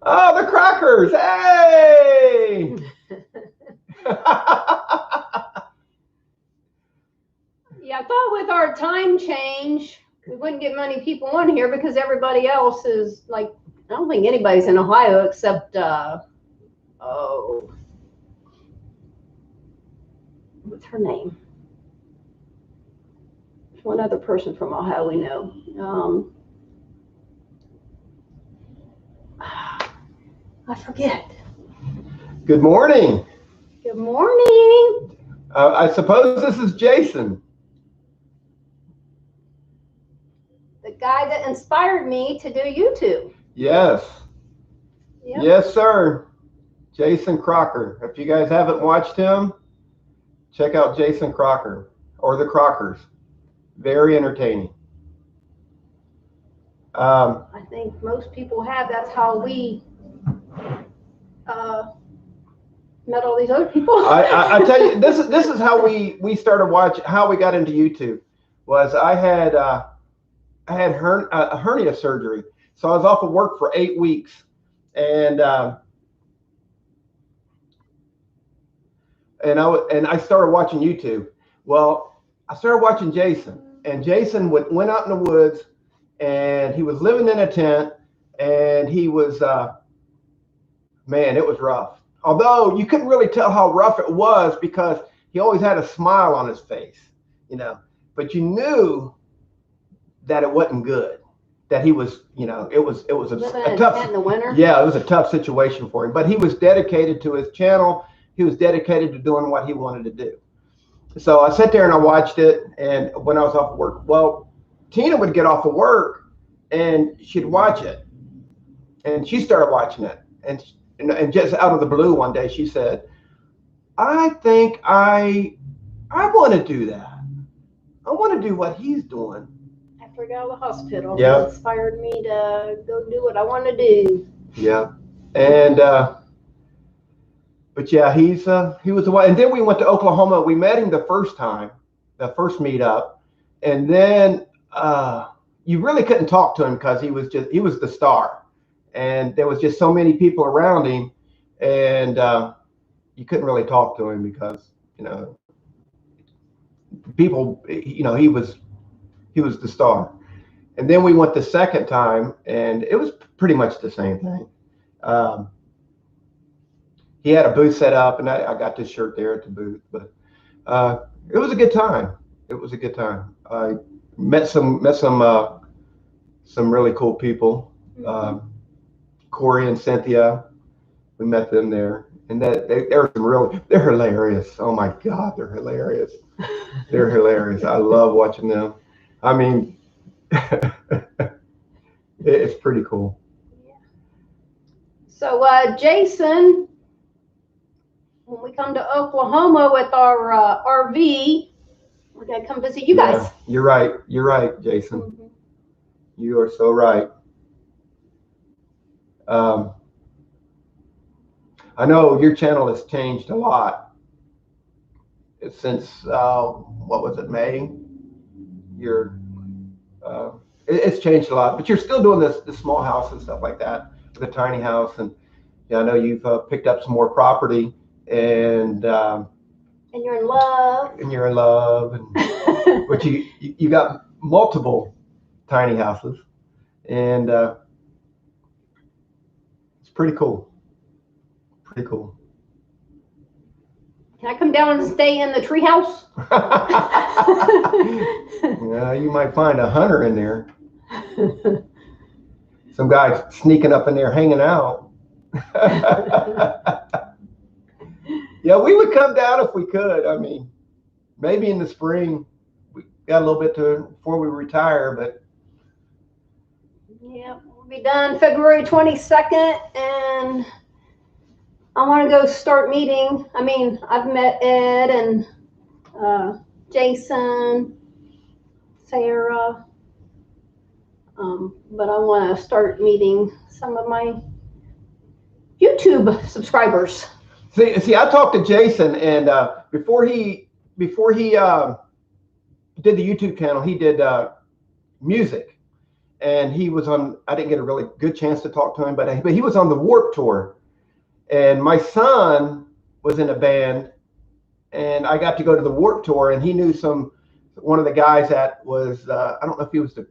Oh, the crackers! Hey! Yeah, I thought with our time change, we wouldn't get many people on here because everybody else is like, I don't think anybody's in Ohio except, what's her name? There's one other person from Ohio we know. I forget. Good morning. Good morning. I suppose this is Jason. The guy that inspired me to do YouTube. Yes. Yep. Yes, sir. Jason Crocker. If you guys haven't watched him, check out Jason Crocker or the Crockers. Very entertaining. I think most people have. That's how we met all these other people. I tell you, this is how we started watching. How we got into YouTube was I had a hernia surgery, so I was off of work for 8 weeks, and I started watching YouTube. Well, I started watching Jason, and Jason went out in the woods, and he was living in a tent, and he was man, it was rough. Although you couldn't really tell how rough it was because he always had a smile on his face, you know. But you knew that it wasn't good. That he was, you know, it was a tough in the winter. Yeah, it was a tough situation for him. But he was dedicated to his channel. He was dedicated to doing what he wanted to do. So I sat there and I watched it. And when I was off of work, well, Tina would get off of work and she'd watch it, and she started watching it, and just out of the blue one day she said, I think I want to do that. I want to do what he's doing. After I got out of the hospital, Yeah. It inspired me to go do what I want to do. Yeah. And but yeah, he was the one. And then we went to Oklahoma. We met him the first first meetup, and then you really couldn't talk to him because he was the star, and there was just so many people around him, and you couldn't really talk to him because, you know, people, you know, he was the star. And then we went the second time, and it was pretty much the same thing. He had a booth set up, and I got this shirt there at the booth. But it was a good time. It was a good time. I met some really cool people. Corey and Cynthia, we met them there, and they're hilarious. Oh my God, they're hilarious. They're hilarious. I love watching them. I mean, it's pretty cool. Yeah. So, Jason, when we come to Oklahoma with our RV, we're gonna come visit you guys. You're right. You're right, Jason. Mm-hmm. You are so right. I know your channel has changed a lot since what was it, May? It's changed a lot, but you're still doing the small house and stuff like that, the tiny house, and yeah, I know you've picked up some more property, and you're in love. And you're in love, and but you got multiple tiny houses, and it's pretty cool. Pretty cool. Can I come down and stay in the treehouse? Yeah, you might find a hunter in there. Some guy sneaking up in there hanging out. Yeah, we would come down if we could. I mean, maybe in the spring. We got a little bit before we retire, but yeah, we'll be done February 22nd, and I want to go start meeting. I mean, I've met Ed and Jason, Sarah, but I want to start meeting some of my YouTube subscribers. See, I talked to Jason, and before he did the YouTube channel, he did music, and he was on. I didn't get a really good chance to talk to him, but he was on the Warped Tour. And my son was in a band, and I got to go to the Warped Tour, and he knew one of the guys that was, I don't know if he was the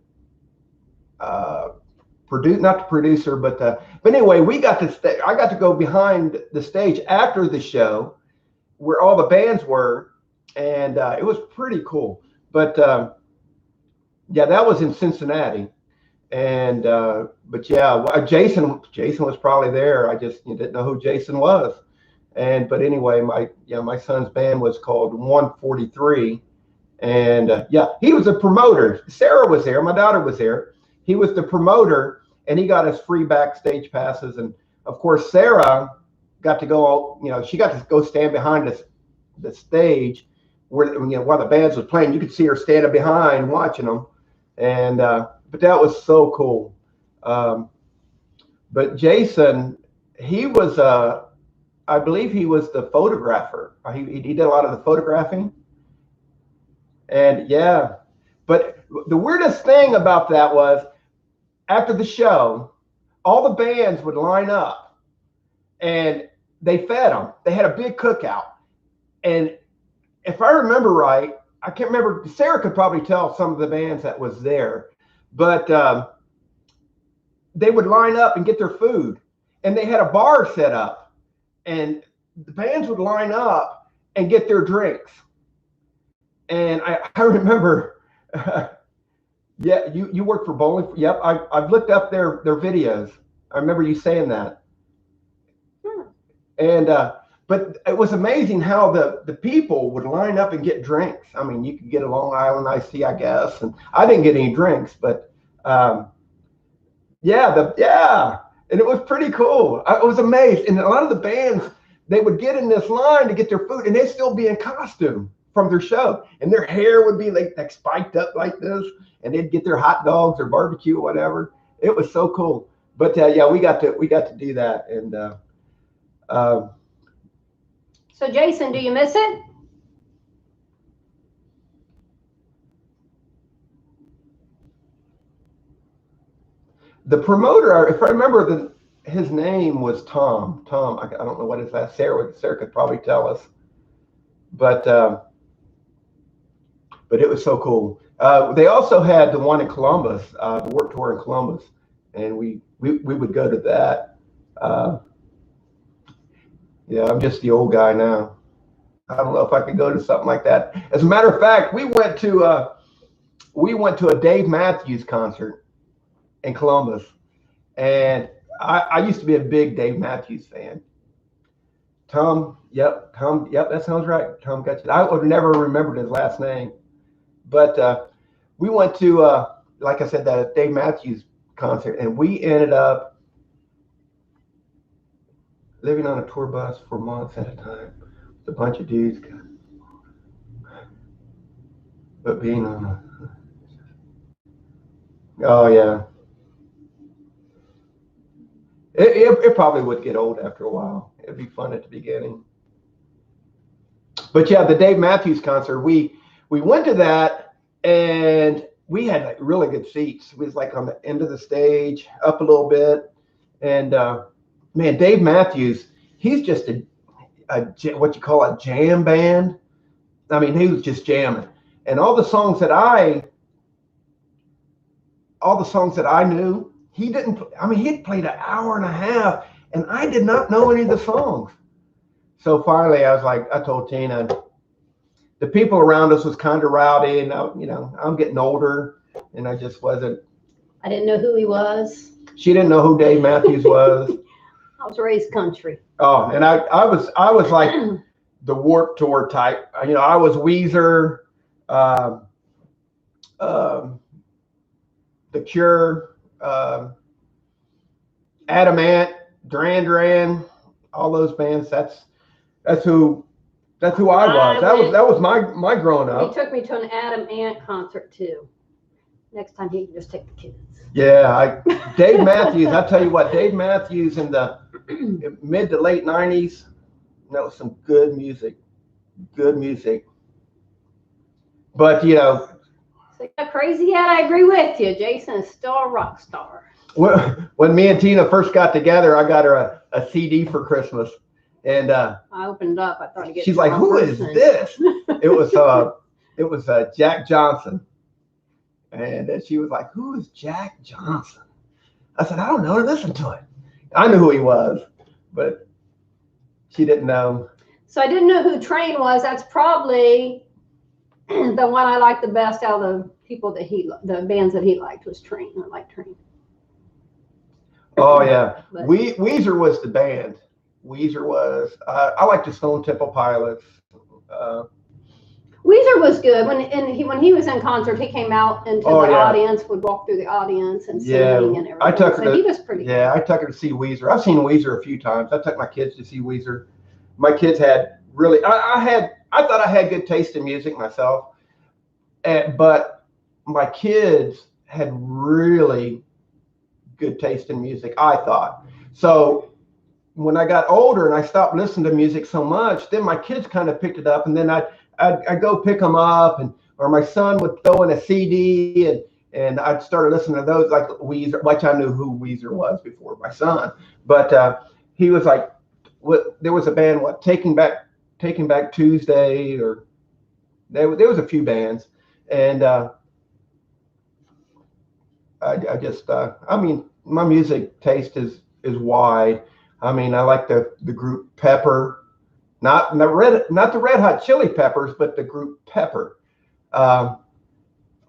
not the producer, but anyway, I got to go behind the stage after the show where all the bands were, and it was pretty cool. But yeah, that was in Cincinnati. And but yeah, Jason was probably there. I just didn't know who Jason was. But anyway, my son's band was called 143, and yeah, he was a promoter. Sarah was there. My daughter was there. He was the promoter, and he got us free backstage passes. And of course, Sarah got to go. She got to go stand behind the stage where while the bands was playing. You could see her standing behind watching them, and. But that was so cool. But Jason, he was, I believe he was the photographer. He did a lot of the photographing. And yeah, but the weirdest thing about that was after the show, all the bands would line up and they fed them. They had a big cookout. And if I remember right, I can't remember, Sarah could probably tell some of the bands that was there, but they would line up and get their food. And they had a bar set up and the bands would line up and get their drinks. And I remember, yeah, you work for Bowling. Yep, I've looked up their videos. I remember you saying that. And but it was amazing how the people would line up and get drinks. I mean, you could get a Long Island iced tea, I guess, and I didn't get any drinks, but yeah, and it was pretty cool. I was amazed, and a lot of the bands, they would get in this line to get their food, and they'd still be in costume from their show, and their hair would be like spiked up like this, and they'd get their hot dogs or barbecue or whatever. It was so cool. But yeah, we got to do that, and so Jason, do you miss it? the promoter, if I remember, his name was Tom. I don't know what his last. Sarah could probably tell us, but it was so cool. They also had the one in Columbus, the Warped Tour in Columbus, and we would go to that. Yeah, I'm just the old guy now. I don't know if I could go to something like that. As a matter of fact, we went to a Dave Matthews concert in Columbus, and I used to be a big Dave Matthews fan. Tom, yep, that sounds right. Tom got you. I would never remembered his last name, but we went to, like I said, that Dave Matthews concert, and we ended up living on a tour bus for months at a time with a bunch of dudes. But being on a, oh yeah, it probably would get old after a while. It'd be fun at the beginning. But yeah, the Dave Matthews concert, we went to that, and we had like really good seats. We was like on the end of the stage, up a little bit, and man, Dave Matthews, he's just a what you call a jam band. I mean, he was just jamming, and all the songs that I knew, he didn't. I mean, he'd played an hour and a half, and I did not know any of the songs. So finally, I told Tina, the people around us was kind of rowdy, and I'm getting older, and I just wasn't. I didn't know who he was. She didn't know who Dave Matthews was. I was raised country. Oh, and I was like the Warped Tour type. I was Weezer, The Cure, Adam Ant, Duran Duran, all those bands. That's who I was. That was my growing up. He took me to an Adam Ant concert too. Next time he can just take the kids. Yeah, Dave Matthews. I tell you what, Dave Matthews in the mid to late '90s. That was some good music. But So crazy yet? I agree with you. Jason is still a rock star. When me and Tina first got together, I got her a CD for Christmas, and I opened up. I thought I'd get. She's like, "Who is this?" It was Jack Johnson, and she was like, "Who is Jack Johnson?" I said, "I don't know. Listen to it." I knew who he was, but she didn't know. So I didn't know who Train was. That's probably the one I liked the best out of the people the bands that he liked was Train. I like Train. Oh yeah, Weezer was the band. Weezer was. I like the Stone Temple Pilots. Weezer was good when he was in concert. He came out into the audience, would walk through the audience and sing and everything. I took her. He was pretty. Yeah, good. I took her to see Weezer. I've seen Weezer a few times. I took my kids to see Weezer. My kids had really. I thought I had good taste in music myself, but my kids had really good taste in music. I thought so. when I got older and I stopped listening to music so much, then my kids kind of picked it up, and then I'd go pick them up, or my son would throw in a CD, and I'd start listening to those, like Weezer, which I knew who Weezer was before my son, but he was like, there was a band, Taking Back Tuesday, or there was a few bands, and I just I mean, my music taste is wide. I mean, I like the group Pepper, not the Red Hot Chili Peppers, but the group Pepper. I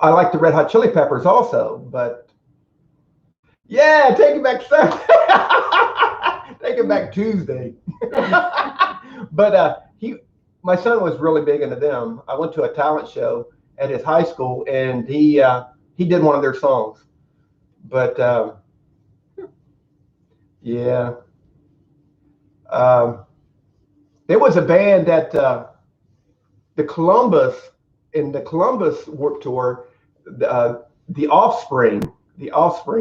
like the Red Hot Chili Peppers also, but yeah, Taking Back Sunday, Taking Back Tuesday. But my son was really big into them. I went to a talent show at his high school, and he did one of their songs. But yeah, there was a band that the Columbus Warped Tour, the Offspring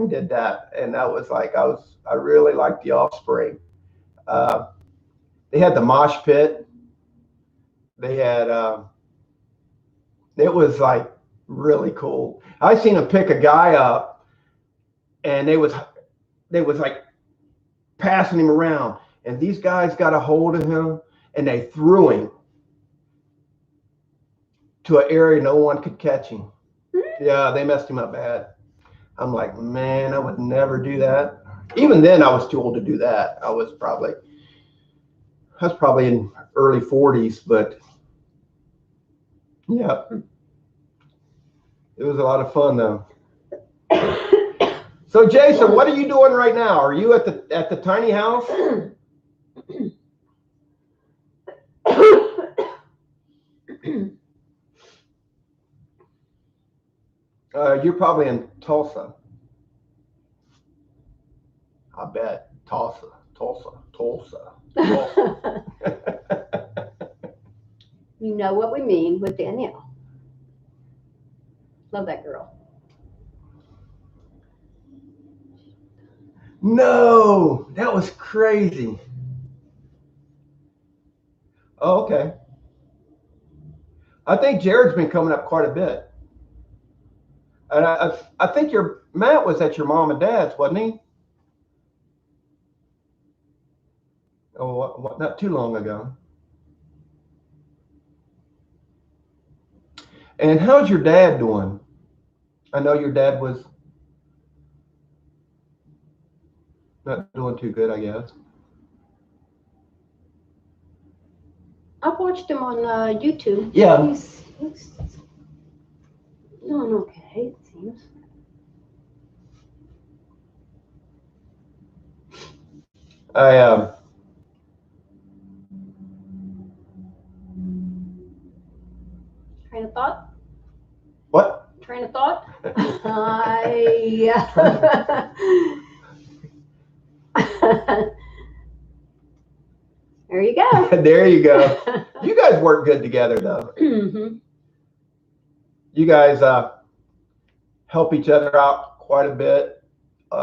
did that, and that was like I really liked the Offspring. They had the mosh pit. They had it was like really cool. I seen them pick a guy up, and they was like passing him around, and these guys got a hold of him, and they threw him to an area no one could catch him. Yeah, they messed him up bad. I'm like, man, I would never do that. Even then, I was too old to do that. I was probably in early 40s, but yeah, it was a lot of fun though. So Jason, what are you doing right now? Are you at the tiny house? You're probably in Tulsa. I bet. Tulsa. You know what we mean with Danielle. Love that girl. No, that was crazy. Oh, okay. I think Jared's been coming up quite a bit. And I think Matt was at your mom and dad's, wasn't he? Oh, not too long ago. And how's your dad doing? I know your dad was not doing too good, I guess. I've watched him on YouTube. Yeah. He's doing okay, it seems. Train of thought? What? Train of thought? There you go. There you go. You guys work good together, though. Mm-hmm. You guys help each other out quite a bit. They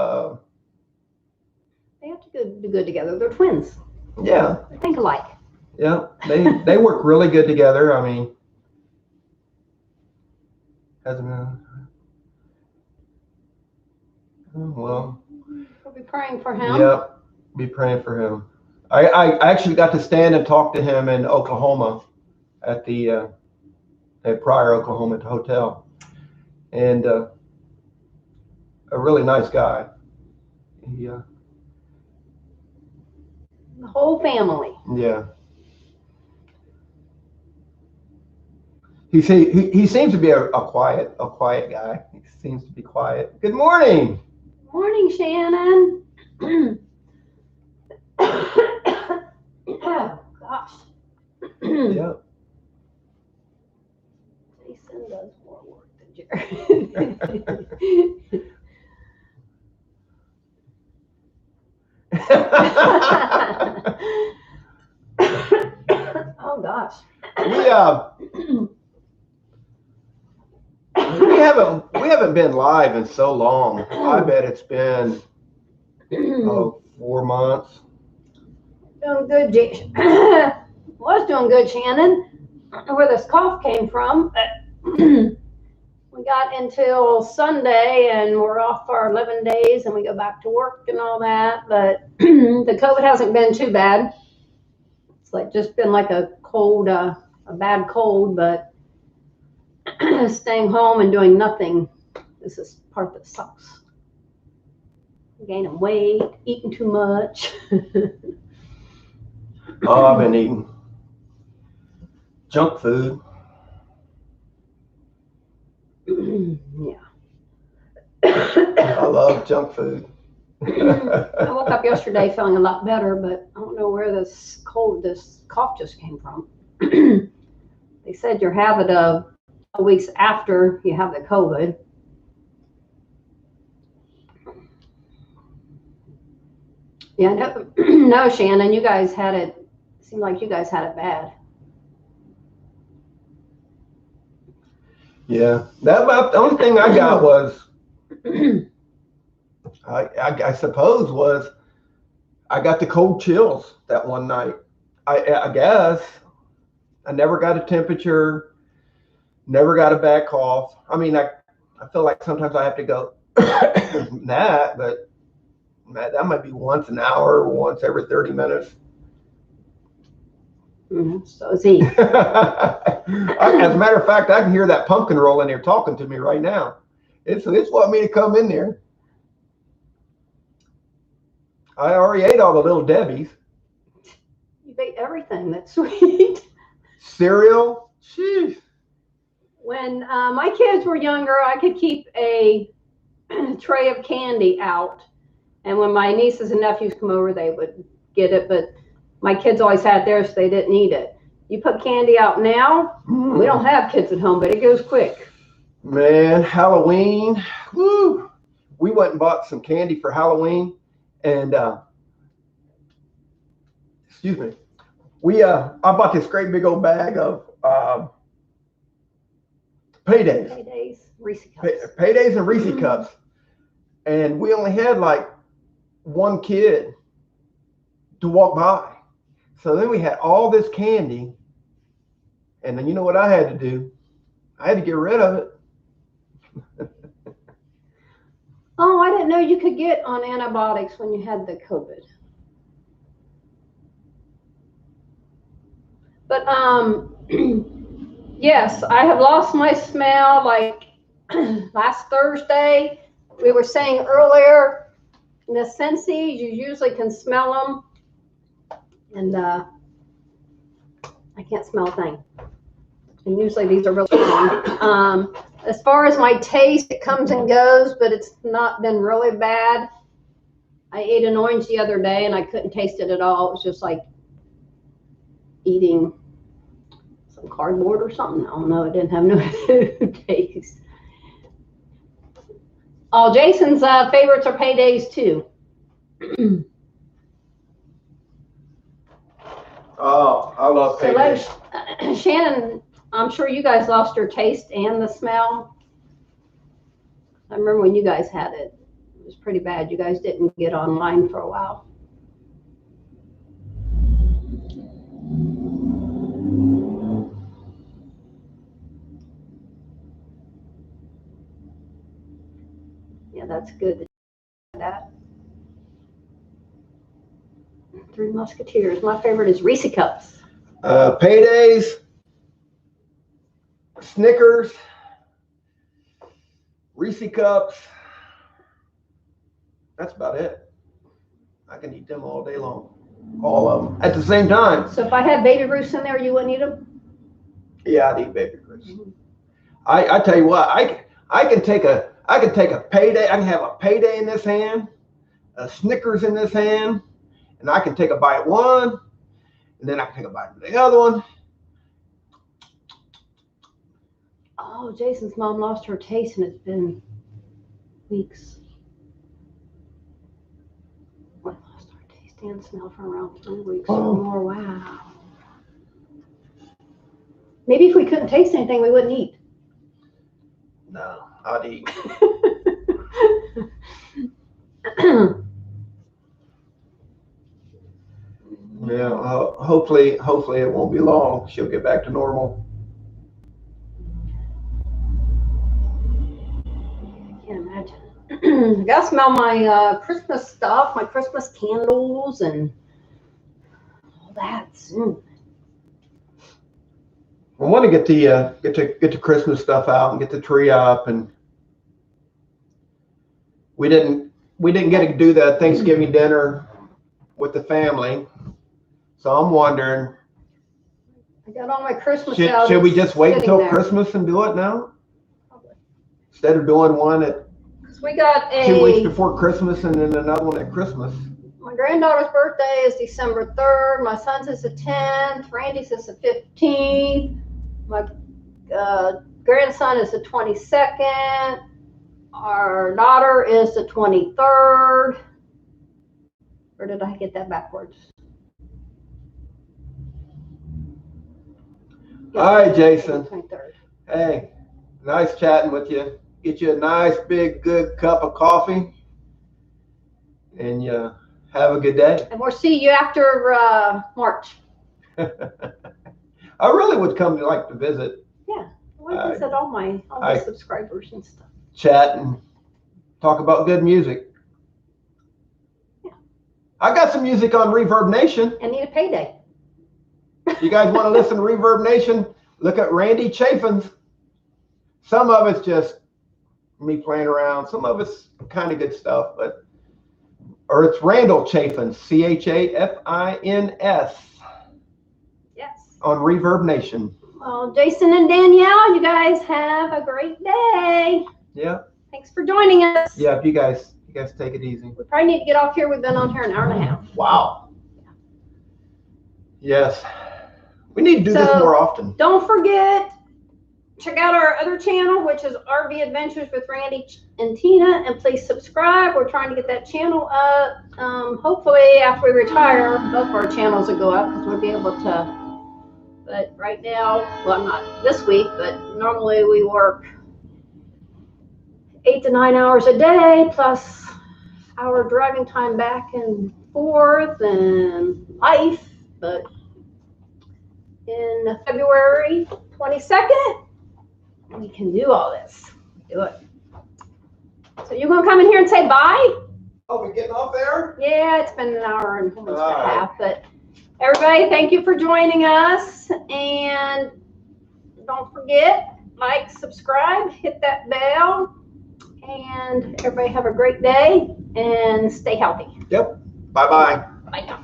have to do good together. They're twins. Yeah. They think alike. Yeah. They work really good together. I mean, well. We'll be praying for him. Yep. Be praying for him. I actually got to stand and talk to him in Oklahoma at Pryor, Oklahoma, at the hotel, and a really nice guy. The whole family. Yeah. He seems to be a quiet guy. He seems to be quiet. Good morning. Morning, Shannon. Oh gosh. Yeah. Jason does more work than Jared. Oh gosh. We haven't been live in so long. I bet it's been 4 months. Doing good, was doing good, Shannon. I don't know where this cough came from, but we got until Sunday and we're off for our 11 days and we go back to work and all that. But the COVID hasn't been too bad. It's like just been like a cold, a bad cold, but staying home and doing nothing. This is part that sucks. Gaining weight, eating too much. Oh, I've been eating junk food. Yeah. I love junk food. I woke up yesterday feeling a lot better, but I don't know where this cough just came from. They said your habit of weeks after you have the COVID. Yeah, no, no, Shannon, you guys had it. Seemed like you guys had it bad. Yeah, that about the only thing I got was, I suppose was I got the cold chills that one night. I guess I never got a temperature, never got a bad cough. I mean, I feel like sometimes I have to go that, but that might be once an hour, once every 30 minutes. So is he. As a matter of fact, I can hear that pumpkin roll in here talking to me right now. It's want me to come in there. I already ate all the little Debbies. You ate everything that's sweet. Cereal? Sheesh. When my kids were younger, I could keep a tray of candy out. And when my nieces and nephews come over, they would get it. But my kids always had theirs, so they didn't eat it. You put candy out now, we don't have kids at home, but it goes quick. Man, Halloween. Woo! We went and bought some candy for Halloween. And, excuse me. I bought this great big old bag of Paydays. Paydays, Reese cups. Paydays and Reese cups. And we only had like one kid to walk by. So then we had all this candy. And then you know what I had to do? I had to get rid of it. Oh, I didn't know you could get on antibiotics when you had the COVID. But yes, I have lost my smell. Like last Thursday, we were saying earlier, the sensies, you usually can smell them. And I can't smell a thing. And usually these are really strong. As far as my taste, it comes and goes, but it's not been really bad. I ate an orange the other day and I couldn't taste it at all. It was just like eating some cardboard or something. I don't know. It didn't have no food taste. All Jason's favorites are Paydays too. Oh, I love Paydays. So Shannon, I'm sure you guys lost your taste and the smell. I remember when you guys had it. It was pretty bad. You guys didn't get online for a while. Yeah, that's good. That. Three Musketeers. My favorite is Reese cups. Paydays, Snickers, Reese cups. That's about it. I can eat them all day long. All of them at the same time. So if I had Baby Ruths in there, you wouldn't eat them? Yeah, I'd eat Baby Ruths. I tell you what, I can take a Payday. I can have a Payday in this hand, a Snickers in this hand, and I can take a bite of one, and then I can take a bite of the other one. Oh, Jason's mom lost her taste, and it's been weeks. We lost our taste and smell for around 3 weeks or more. Wow. Maybe if we couldn't taste anything, we wouldn't eat. No, I'd eat. hopefully it won't be long. She'll get back to normal. Can't imagine. I gotta smell my Christmas stuff, my Christmas candles, and all that soon. I want to get the Christmas stuff out and get the tree up, and we didn't get to do the Thanksgiving dinner with the family, so I'm wondering. I got all my Christmas out. Should we just wait until there. Christmas and do it now? Probably. Instead of doing one at we got 2 weeks before Christmas and then another one at Christmas. My granddaughter's birthday is December 3rd. My son's is the 10th. Randy's is the 15th. My grandson is the 22nd. Our daughter is the 23rd. Or did I get that backwards? Hi, Jason. 23rd. Hey, nice chatting with you. Get you a nice, big, good cup of coffee. And you have a good day. And we'll see you after March. I really would come to visit. Yeah, I want to visit all my subscribers and stuff. Chat and talk about good music. Yeah. I got some music on Reverb Nation. I need a payday. If you guys want to listen to Reverb Nation, look at Randy Chafin's. Some of it's just me playing around. Some of it's kind of good stuff, or it's Randall Chafin's, Chafins. Yes. On Reverb Nation. Well, Jason and Danielle, you guys have a great day. Yeah. Thanks for joining us. Yeah, you guys take it easy. We probably need to get off here. We've been on here an hour and a half. Wow. Yes. We need to do this more often. Don't forget, check out our other channel, which is RV Adventures with Randy and Tina, and please subscribe. We're trying to get that channel up. Hopefully, after we retire, both of our channels will go up because we'll be able to. But right now, well, not this week, but normally we work 8 to 9 hours a day, plus our driving time back and forth and life. But in February 22nd, we can do all this. Do it. So you gonna come in here and say bye? Oh, we're getting off there? Yeah, it's been an hour and almost a half, but everybody, thank you for joining us, and don't forget, like, subscribe, hit that bell, and everybody have a great day and stay healthy. Yep. Bye-bye. Bye now.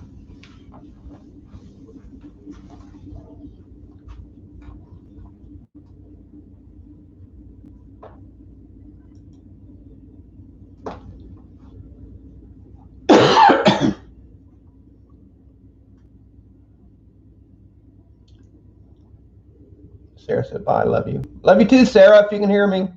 Sarah said bye. Love you. Love you too, Sarah, if you can hear me.